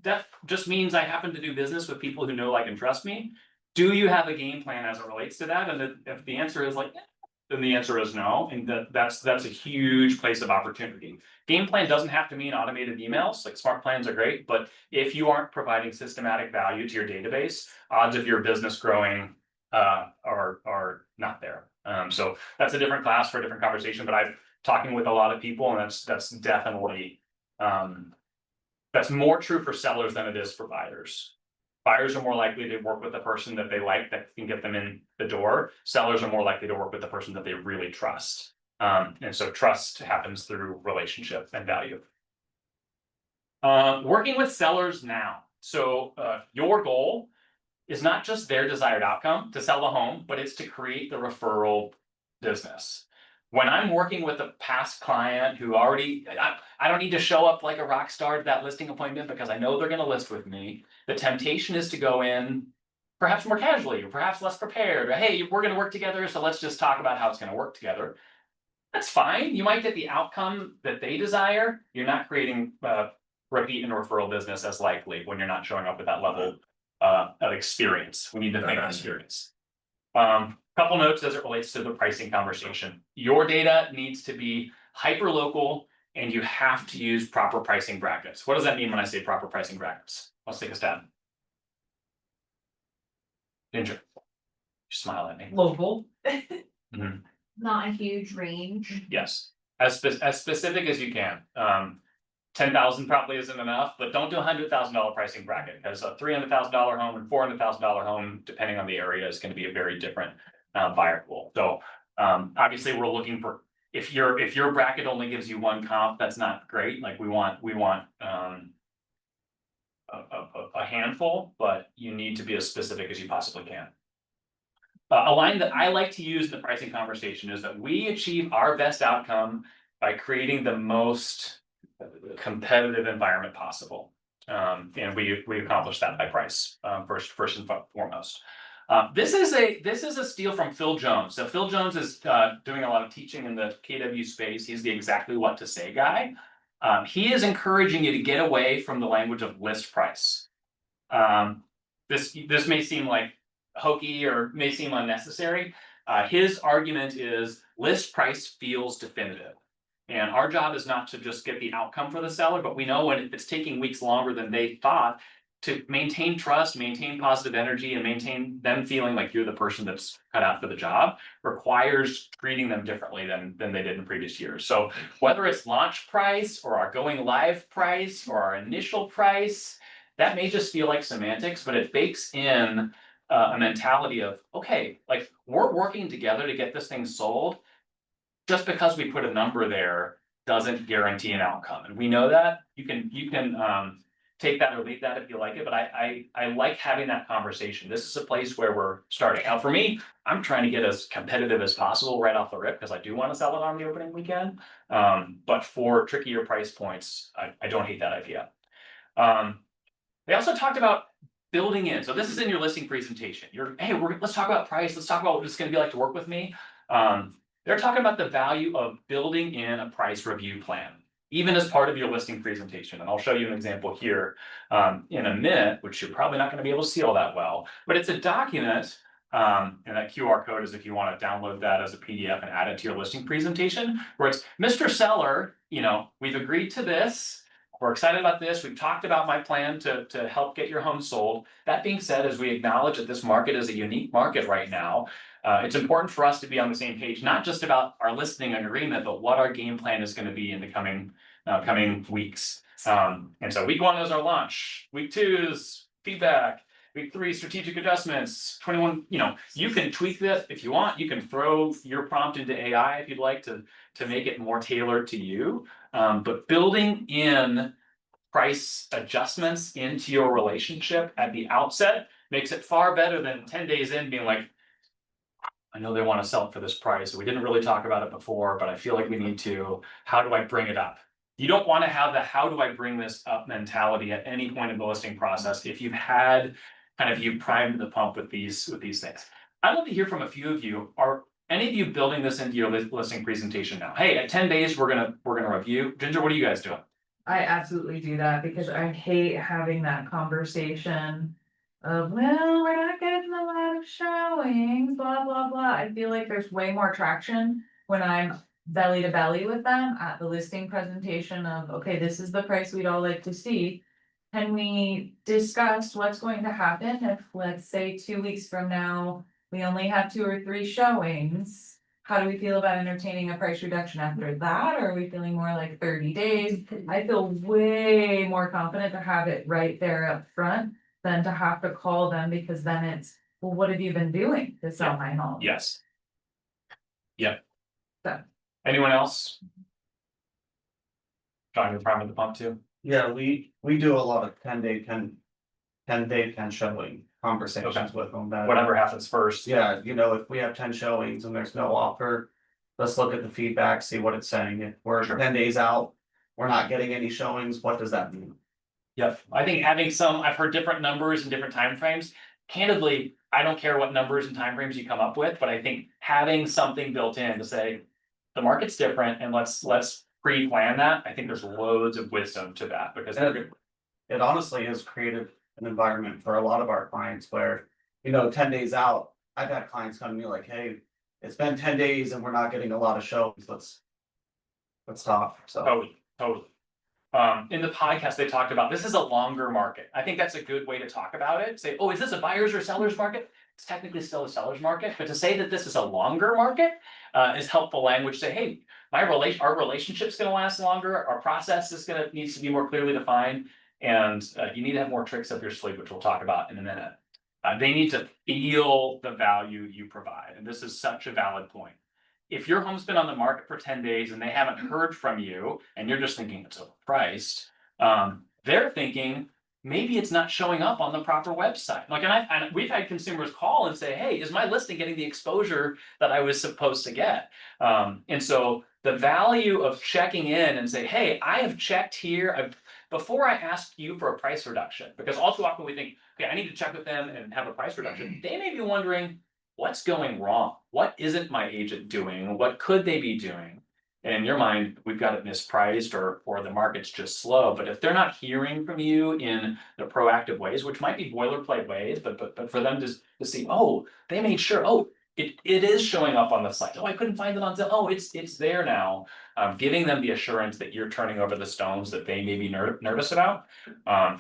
That just means I happen to do business with people who know, like, and trust me. Do you have a game plan as it relates to that? And if the answer is like, then the answer is no. And that's a huge place of opportunity. Game plan doesn't have to mean automated emails, like smart plans are great, but if you aren't providing systematic value to your database, odds of your business growing are not there. So that's a different class for a different conversation, but I've talking with a lot of people, and that's definitely that's more true for sellers than it is for buyers. Buyers are more likely to work with the person that they like that can get them in the door. Sellers are more likely to work with the person that they really trust. And so trust happens through relationship and value. Working with sellers now. So your goal is not just their desired outcome to sell a home, but it's to create the referral business. When I'm working with a past client who already, I don't need to show up like a rock star to that listing appointment because I know they're gonna list with me. The temptation is to go in perhaps more casually, or perhaps less prepared, or hey, we're gonna work together, so let's just talk about how it's gonna work together. That's fine, you might get the outcome that they desire. You're not creating repeat and referral business as likely when you're not showing up with that level of experience. We need to think experience. Couple notes as it relates to the pricing conversation. Your data needs to be hyper local, and you have to use proper pricing brackets. What does that mean when I say proper pricing brackets? Let's take a stab. Ginger, you smile at me. Local. Mhm. Not a huge range. Yes, as specific as you can. 10,000 probably isn't enough, but don't do $100,000 pricing bracket, because a $300,000 home and $400,000 home, depending on the area, is going to be a very different buyer pool. So obviously we're looking for, if your bracket only gives you one comp, that's not great. Like we want a handful, but you need to be as specific as you possibly can. A line that I like to use in the pricing conversation is that we achieve our best outcome by creating the most competitive environment possible. And we accomplish that by price, first and foremost. This is a steal from Phil Jones. So Phil Jones is doing a lot of teaching in the KW space. He's the exactly what to say guy. He is encouraging you to get away from the language of list price. This may seem like hokey or may seem unnecessary. His argument is list price feels definitive. And our job is not to just get the outcome for the seller, but we know when it's taking weeks longer than they thought, to maintain trust, maintain positive energy, and maintain them feeling like you're the person that's cut out for the job requires treating them differently than they did in previous years. So whether it's launch price or our going live price or our initial price, that may just feel like semantics, but it bakes in a mentality of, okay, like we're working together to get this thing sold. Just because we put a number there doesn't guarantee an outcome. And we know that. You can take that or leave that if you like it, but I like having that conversation. This is a place where we're starting. Now, for me, I'm trying to get as competitive as possible right off the rip because I do want to sell it on the opening weekend. But for trickier price points, I don't hate that idea. They also talked about building in. So this is in your listing presentation. Let's talk about price. Let's talk about what it's going to be like to work with me. They're talking about the value of building in a price review plan, even as part of your listing presentation. And I'll show you an example here in a minute, which you're probably not going to be able to see all that well, but it's a document. And that QR code is if you want to download that as a PDF and add it to your listing presentation, where it's Mr. Seller, we've agreed to this. We're excited about this. We've talked about my plan to help get your home sold. That being said, as we acknowledge that this market is a unique market right now, it's important for us to be on the same page, not just about our listing agreement, but what our game plan is going to be in the coming weeks. And so week 1 is our launch. Week 2 is feedback. Week 3, strategic adjustments. 21, you can tweak this if you want. You can throw your prompt into AI if you'd like to make it more tailored to you. But building in price adjustments into your relationship at the outset makes it far better than 10 days in being like, I know they want to sell it for this price. We didn't really talk about it before, but I feel like we need to. How do I bring it up? You don't want to have the how do I bring this up mentality at any point in the listing process if you've had you primed the pump with these things. I'd love to hear from a few of you. Are any of you building this into your listing presentation now? Hey, at 10 days, we're gonna review. Ginger, what are you guys doing? I absolutely do that because I hate having that conversation of, well, we're not getting a lot of showings, blah, blah, blah. I feel like there's way more traction when I'm belly to belly with them at the listing presentation of, okay, this is the price we'd all like to see. Can we discuss what's going to happen if, let's say, 2 weeks from now, we only have 2 or 3 showings? How do we feel about entertaining a price reduction after that? Or are we feeling more like 30 days? I feel way more confident to have it right there up front than to have to call them because then it's, well, what have you been doing to sell my home? Yes. Yep. So. Anyone else? John, you're priming the pump too? Yeah, we do a lot of 10-day 10 showing conversations with them. Whatever happens first. Yeah, if we have 10 showings and there's no offer, let's look at the feedback, see what it's saying. If we're 10 days out, we're not getting any showings, what does that mean? Yep, I think having I've heard different numbers and different timeframes. Candidly, I don't care what numbers and timeframes you come up with, but I think having something built in to say, the market's different and let's pre-plan that. I think there's loads of wisdom to that because it honestly has created an environment for a lot of our clients where, 10 days out, I've had clients come to me like, hey, it's been 10 days and we're not getting a lot of shows. Let's talk. So totally. In the podcast, they talked about this is a longer market. I think that's a good way to talk about it. Say, oh, is this a buyer's or seller's market? It's technically still a seller's market, but to say that this is a longer market is helpful language. Say, hey, our relationship's going to last longer. Our process needs to be more clearly defined, and you need to have more tricks up your sleeve, which we'll talk about in a minute. They need to feel the value you provide, and this is such a valid point. If your home's been on the market for 10 days and they haven't heard from you, and you're just thinking it's overpriced, they're thinking maybe it's not showing up on the proper website. Like, and we've had consumers call and say, hey, is my listing getting the exposure that I was supposed to get? And so the value of checking in and say, hey, I have checked here, before I ask you for a price reduction, because all too often we think, okay, I need to check with them and have a price reduction. They may be wondering, what's going wrong? What isn't my agent doing? What could they be doing? And in your mind, we've got it mispriced or the market's just slow. But if they're not hearing from you in the proactive ways, which might be boilerplate ways, but for them to see, oh, they made sure, oh, it is showing up on the site. Oh, I couldn't find it on Zillow. Oh, it's there now. Giving them the assurance that you're turning over the stones that they may be nervous about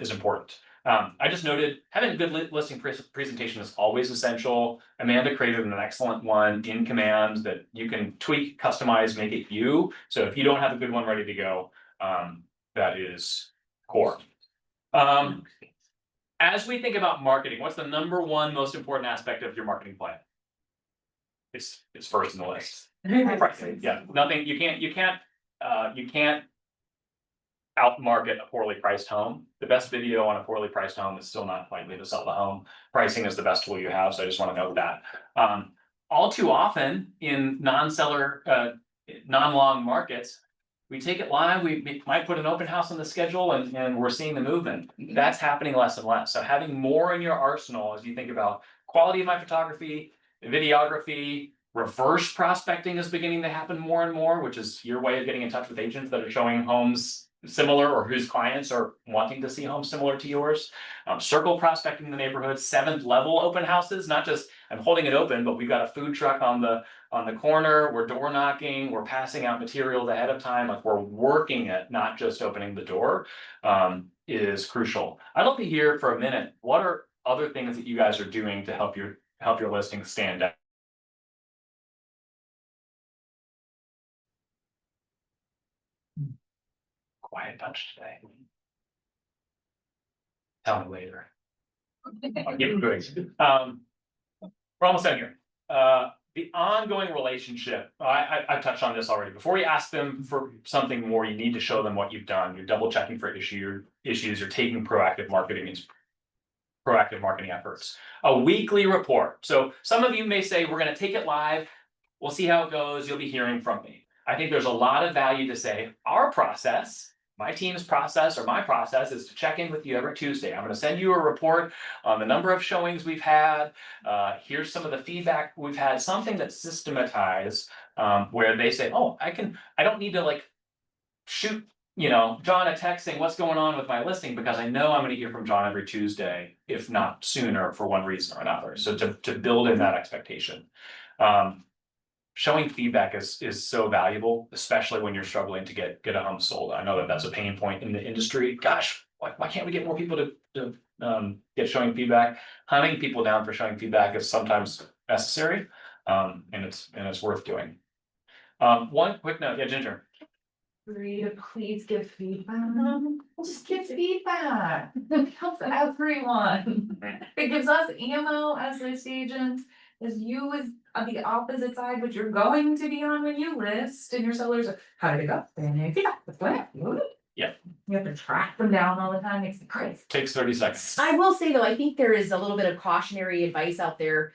is important. I just noted having a good listing presentation is always essential. Amanda created an excellent one in Command that you can tweak, customize, make it you. So if you don't have a good one ready to go, that is core. As we think about marketing, what's the number one most important aspect of your marketing plan? It's first in the list. Pricing, yeah, nothing, you can't outmarket a poorly priced home. The best video on a poorly priced home is still not likely to sell the home. Pricing is the best tool you have, so I just want to note that. All too often in non-seller, non-long markets, we take it live, we might put an open house on the schedule and we're seeing the movement. That's happening less and less. So having more in your arsenal as you think about quality of my photography, videography, reverse prospecting is beginning to happen more and more, which is your way of getting in touch with agents that are showing homes similar or whose clients are wanting to see homes similar to yours. Circle prospecting in the neighborhood, 7th level open houses, not just I'm holding it open, but we've got a food truck on the corner, we're door knocking, we're passing out materials ahead of time, like we're working it, not just opening the door, is crucial. I'd love to hear for a minute, what are other things that you guys are doing to help your listing stand out? Quiet bunch today. Tell me later. I'll give you grace. We're almost done here. The ongoing relationship, I touched on this already. Before you ask them for something more, you need to show them what you've done. You're double checking for issues, you're taking proactive marketing efforts. A weekly report. So some of you may say, we're going to take it live. We'll see how it goes. You'll be hearing from me. I think there's a lot of value to say our process, my team's process or my process is to check in with you every Tuesday. I'm going to send you a report on the number of showings we've had. Here's some of the feedback we've had, something that's systematized where they say, oh, I don't need to like shoot, John a text saying what's going on with my listing because I know I'm going to hear from John every Tuesday, if not sooner for one reason or another. So to build in that expectation. Showing feedback is so valuable, especially when you're struggling to get a home sold. I know that that's a pain point in the industry. Gosh, why can't we get more people to get showing feedback? Hunting people down for showing feedback is sometimes necessary, and it's worth doing. One quick note, yeah, Ginger. Free to please give feedback. Just give feedback. It helps everyone. It gives us ammo as list agents, as you as on the opposite side, which you're going to be on when you list, and your sellers are, how did it go? Yeah. You have to track them down all the time, makes it crazy. Takes 30 seconds. I will say though, I think there is a little bit of cautionary advice out there.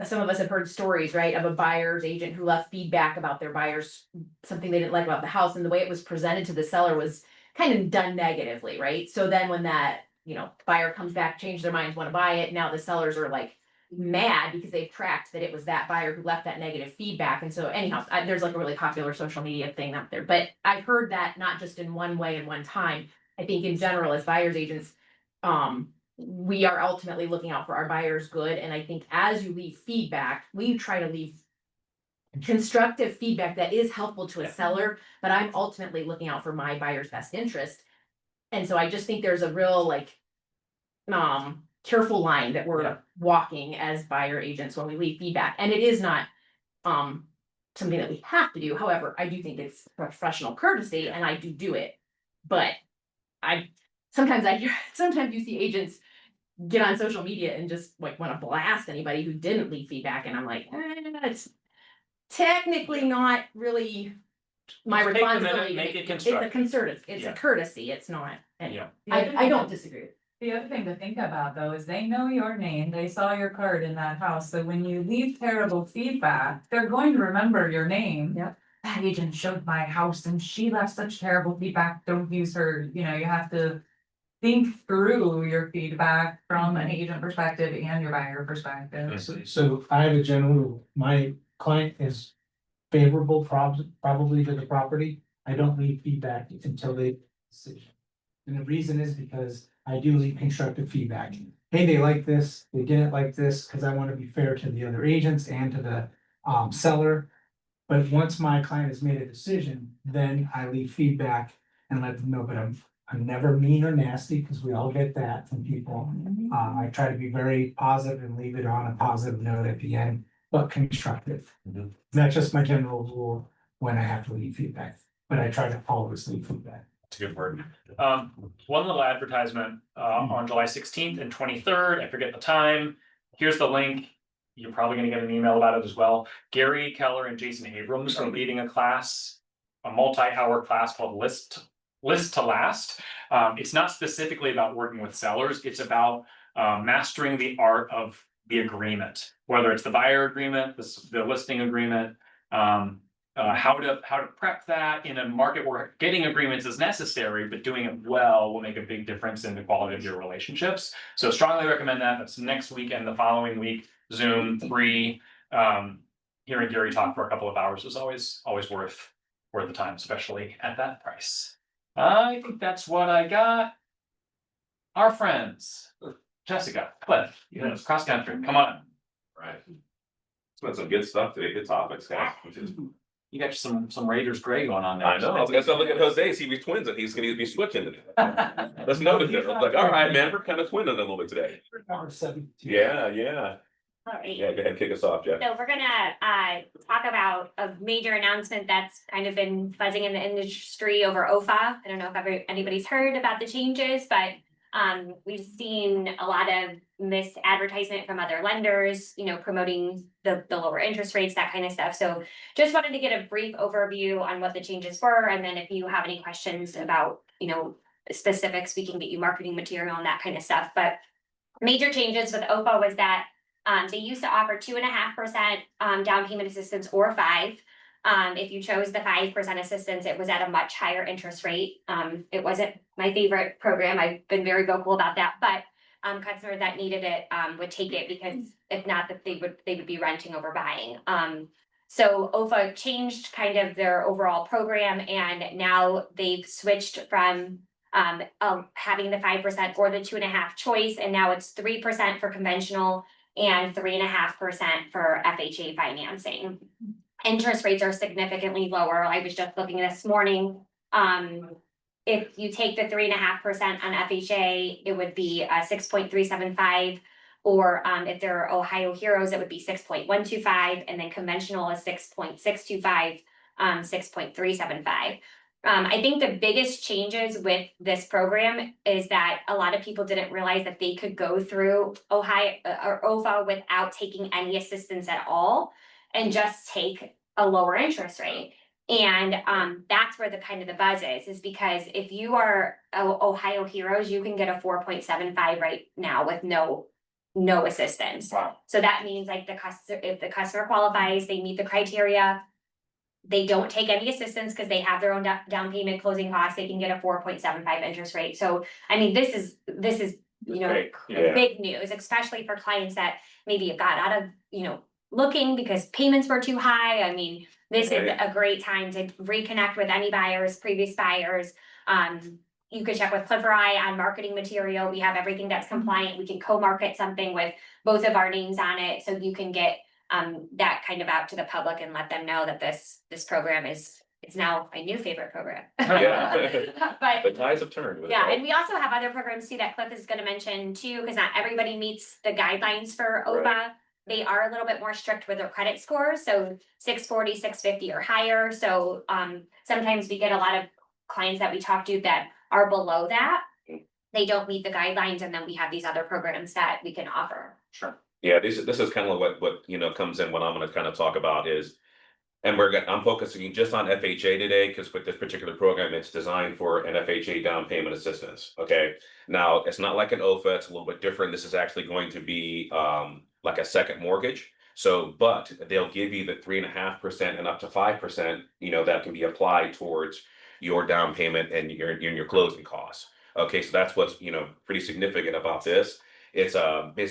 Some of us have heard stories, right, of a buyer's agent who left feedback about their buyers, something they didn't like about the house, and the way it was presented to the seller was kind of done negatively, right? So then when that, buyer comes back, change their minds, want to buy it, now the sellers are like mad because they've tracked that it was that buyer who left that negative feedback. And so anyhow, there's like a really popular social media thing out there, but I've heard that not just in one way and one time. I think in general, as buyer's agents, we are ultimately looking out for our buyers' good. And I think as you leave feedback, we try to leave constructive feedback that is helpful to a seller, but I'm ultimately looking out for my buyer's best interest. And so I just think there's a real careful line that we're walking as buyer agents when we leave feedback. And it is not something that we have to do. However, I do think it's professional courtesy and I do it. But sometimes you see agents get on social media and just like want to blast anybody who didn't leave feedback. And I'm like, it's technically not really my responsibility. Make it It's constructive. a courtesy. It's a courtesy. It's not. Yeah. I don't disagree. The other thing to think about though is they know your name, they saw your card in that house, so when you leave terrible feedback, they're going to remember your name. Yep. That agent showed my house and she left such terrible feedback, don't use her, you know, you have to. Think through your feedback from an agent perspective and your buyer perspective. So I have a general rule, my client is favorable probably to the property. I don't leave feedback until they decision. And the reason is because I do leave constructive feedback. Hey, they like this, they didn't like this, because I want to be fair to the other agents and to the seller. But once my client has made a decision, then I leave feedback and let them know, but I'm never mean or nasty, because we all get that from people. I try to be very positive and leave it on a positive note at the end, but constructive. That's just my general rule when I have to leave feedback, but I try to always leave feedback. It's a good word. One little advertisement, on July 16th and 23rd, I forget the time. Here's the link. You're probably gonna get an email about it as well. Gary Keller and Jason Abrams are leading a class, a multi-hour class called List to Last. It's not specifically about working with sellers, it's about mastering the art of the agreement, whether it's the buyer agreement, the listing agreement. How to prep that in a market where getting agreements is necessary, but doing it well will make a big difference in the quality of your relationships. So strongly recommend that. That's next week and the following week, Zoom free. Hearing Gary talk for a couple of hours is always worth the time, especially at that price. I think that's what I got. Our friends, Jessica, Cliff, you know, cross country, come on. Right. It's been some good stuff today, good topics, guys, which is. You got some Raiders gray going on there. I know, I was gonna look at Jose, see if he's twins and he's gonna be switching today. Let's notice it. I was like, all right, man, we're kind of twinning a little bit today. Number 72. Yeah. All right. Yeah, go ahead, kick us off, Jeff. So we're gonna talk about a major announcement that's kind of been buzzing in the industry over OFA. I don't know if anybody's heard about the changes, but we've seen a lot of misadvertisement from other lenders, you know, promoting the lower interest rates, that kind of stuff. So just wanted to get a brief overview on what the changes were, and then if you have any questions about, you know, specifics, we can get you marketing material and that kind of stuff. But major changes with OFA was that they used to offer 2.5% down payment assistance or 5%. If you chose the 5% assistance, it was at a much higher interest rate. It wasn't my favorite program. I've been very vocal about that, but customers that needed it would take it, because if not, that they would be renting over buying. So OFA changed kind of their overall program, and now they've switched from having the 5% or the 2.5% choice, and now it's 3% for conventional and 3.5% for FHA financing. Interest rates are significantly lower. I was just looking this morning. If you take the 3.5% on FHA, it would be 6.375. Or if they're Ohio Heroes, it would be 6.125, and then conventional is 6.625, 6.375. I think the biggest changes with this program is that a lot of people didn't realize that they could go through Ohio or OFA without taking any assistance at all, and just take a lower interest rate. And that's where the buzz is because if you are Ohio Heroes, you can get a 4.75 right now with no assistance. Wow. So that means like if the customer qualifies, they meet the criteria, they don't take any assistance because they have their own down payment, closing costs, they can get a 4.75 interest rate. So I mean, this is you know, big news, especially for clients that maybe have got out of, you know, looking because payments were too high. I mean, this is a great time to reconnect with any buyers, previous buyers. You could check with Cliff or I on marketing material. We have everything that's compliant. We can co-market something with both of our names on it, so you can get that kind of out to the public and let them know that this program it's now my new favorite program. Yeah. But The tides have turned. yeah, and we also have other programs too that Cliff is gonna mention too, because not everybody meets the guidelines for OFA. Right. They are a little bit more strict with their credit scores, so 640, 650 or higher. So sometimes we get a lot of clients that we talk to that are below that. They don't meet the guidelines, and then we have these other programs that we can offer. Sure. Yeah, this is kind of what you know comes in. What I'm going to kind of talk about is And I'm focusing just on FHA today, because with this particular program, it's designed for an FHA down payment assistance, okay? Now, it's not like an OFA, it's a little bit different. This is actually going to be like a second mortgage. So, but they'll give you the 3.5% and up to 5%, that can be applied towards your down payment and your closing costs. Okay, so that's what's, pretty significant about this. It's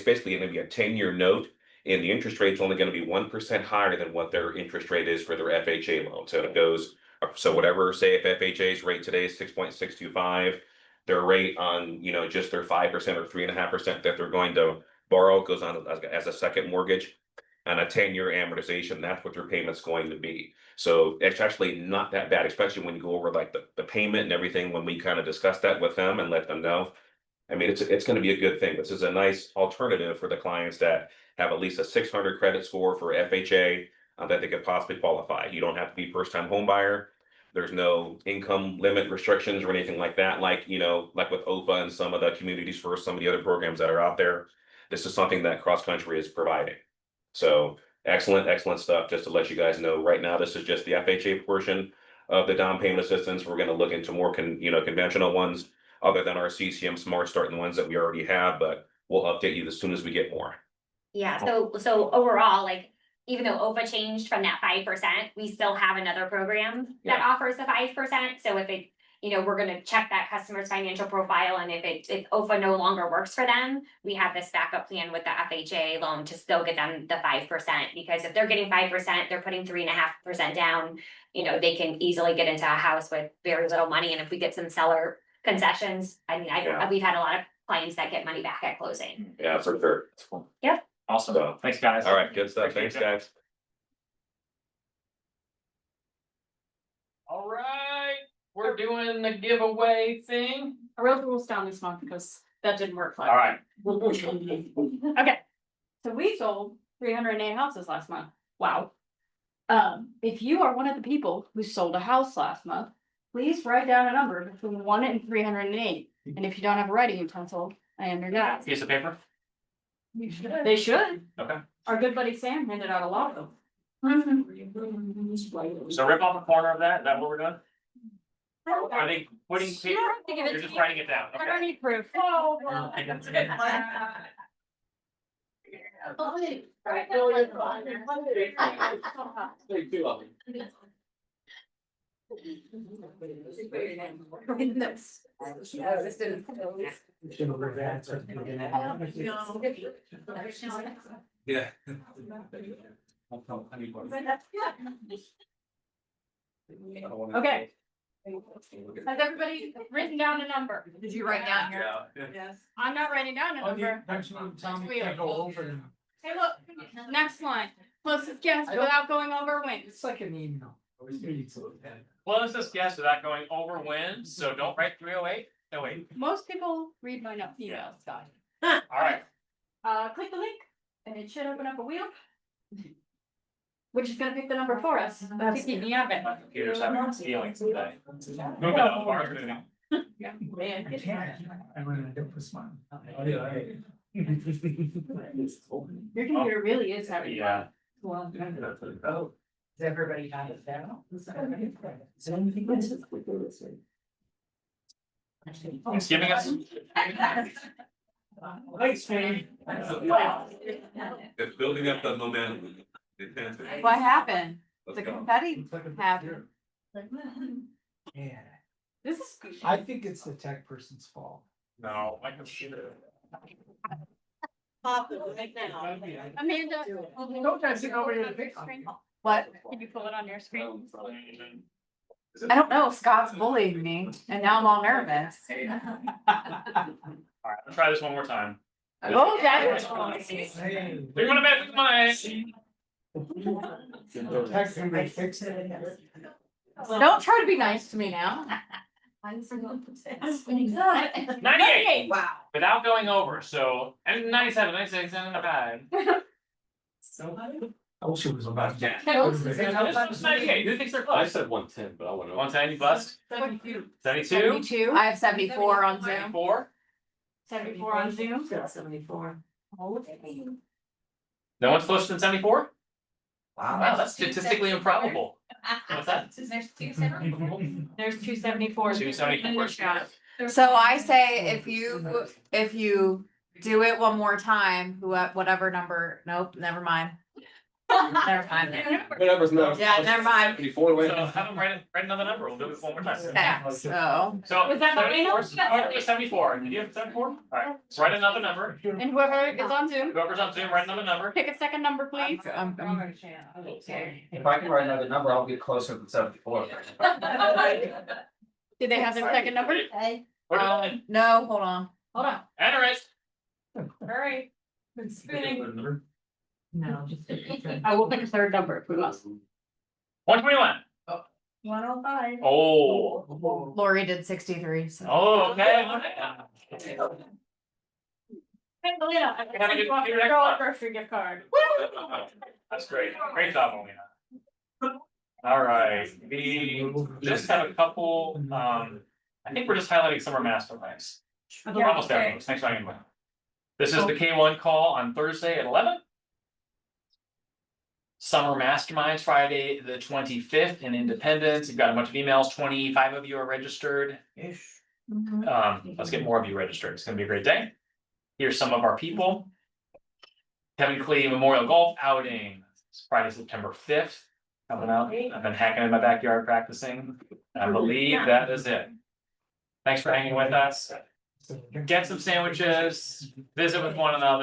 basically gonna be a 10-year note, and the interest rate's only gonna be 1% higher than what their interest rate is for their FHA loan. So it goes, so whatever, say if FHA's rate today is 6.625, their rate on, just their 5% or 3.5% that they're going to borrow goes on as a second mortgage. And a 10-year amortization, that's what your payment's going to be. So it's actually not that bad, especially when you go over like the payment and everything, when we kind of discuss that with them and let them know. I mean, it's gonna be a good thing. This is a nice alternative for the clients that have at least a 600 credit score for FHA, that they could possibly qualify. You don't have to be first-time home buyer. There's no income limit restrictions or anything like that, like with OFA and some of the Communities First, some of the other programs that are out there. This is something that Cross Country is providing. So excellent stuff. Just to let you guys know, right now, this is just the FHA portion of the down payment assistance. We're gonna look into more conventional ones other than our CCM Smart Start and the ones that we already have, but we'll update you as soon as we get more. Yeah, so overall, like, even though OFA changed from that 5%, we still have another program that offers the 5%. So if it, we're gonna check that customer's financial profile, and if OFA no longer works for them, we have this backup plan with the FHA loan to still get them the 5%. Because if they're getting 5%, they're putting 3.5% down, they can easily get into a house with very little money. And if we get some seller concessions, I mean, we've had a lot of clients that get money back at closing. Yeah, for sure. That's cool. Yep. Awesome. So, Thanks, guys. all right, good stuff. Appreciate Thanks, it. guys. All right, we're doing the giveaway thing. I wrote the rules down this month because that didn't work. All right. Okay, so we sold 308 houses last month. Wow. If you are one of the people who sold a house last month, please write down a number between 1 and 308. And if you don't have a writing utensil, I understand. Piece of paper? They should. Okay. Our good buddy Sam handed out a lot of them. So rip off a corner of that, is that what we're doing? Are they putting paper? You're just writing it down, I don't okay. need proof. Yeah. Okay. Has everybody written down a number? Did you write down your? Yes. I'm not writing down a number. Hey, look, next line, closest guess without going over wins. It's like an email. Closest guess without going over wins, so don't write 308. No, wait. Most people read my emails, Scott. All right. Click the link and it should open up a wheel. Which is gonna pick the number for us. That's the Abbott. Computers have feelings today. Moving on, Mark. Yeah, man. I'm gonna do it this one. Your computer really is having. Yeah. Well, Does everybody have it down? It's giving us. Thanks, man. It's building up the momentum. What happened? Let's The go. confetti happened. Yeah, This is. I think it's the tech person's fault. No, my computer. Amanda. Don't try to sit over here to pick on me. What? Can you pull it on your screen? I don't know, Scott's bullying me and now I'm all nervous. All right, let's try this one more time. Oh, that's. We're gonna make money. Tech can be fixed. Don't try to be nice to me now. 98. Wow. Without going over, so, and 97, 96, and 95. I wish it was about that. This was 98, who thinks they're close? I said 110, but I went over. 110, you bust? 72. 72? I have 74 on Zoom. 74? 74 on Zoom. 74. No one's closer than 74? Wow, that's statistically improbable. What's that? There's 274. 274. So I say if you do it one more time, whatever number, nope, never mind. Never mind. Whatever's no. Yeah, never mind. Before, wait. So have them write another number, we'll do it one more time. Yeah, so. So. Was that the way now? 74, did you have 74? Alright, write another number, And whoever is on Zoom, whoever's on Zoom, write another number. pick a second number, please. If I can write another number, I'll get closer than 74. Did they have their second number? No, hold on. Hold on. Enter it. Hurry. It's spinning. No, just. I will pick a third number if we must. 121. 105. Oh. Lori did 63, so. Oh, okay. Hey, Melina, I Can I get your next girl one? a grocery gift card. That's great, great job, Melina. Alright, we just have a couple, I think we're just highlighting some of our masterminds. We're almost there, folks. Thanks for hanging with. This is the K1 call on Thursday at 11. Summer Masterminds Friday, the 25th in Independence. You've got a bunch of emails, 25 of you are registered. Let's get more of you registered. It's gonna be a great day. Here's some of our people. Kevin Clee Memorial Golf Outing, it's Friday, September 5th. Coming out. I've been hacking in my backyard practicing. I believe that is it. Thanks for hanging with us. Get some sandwiches, visit with one another.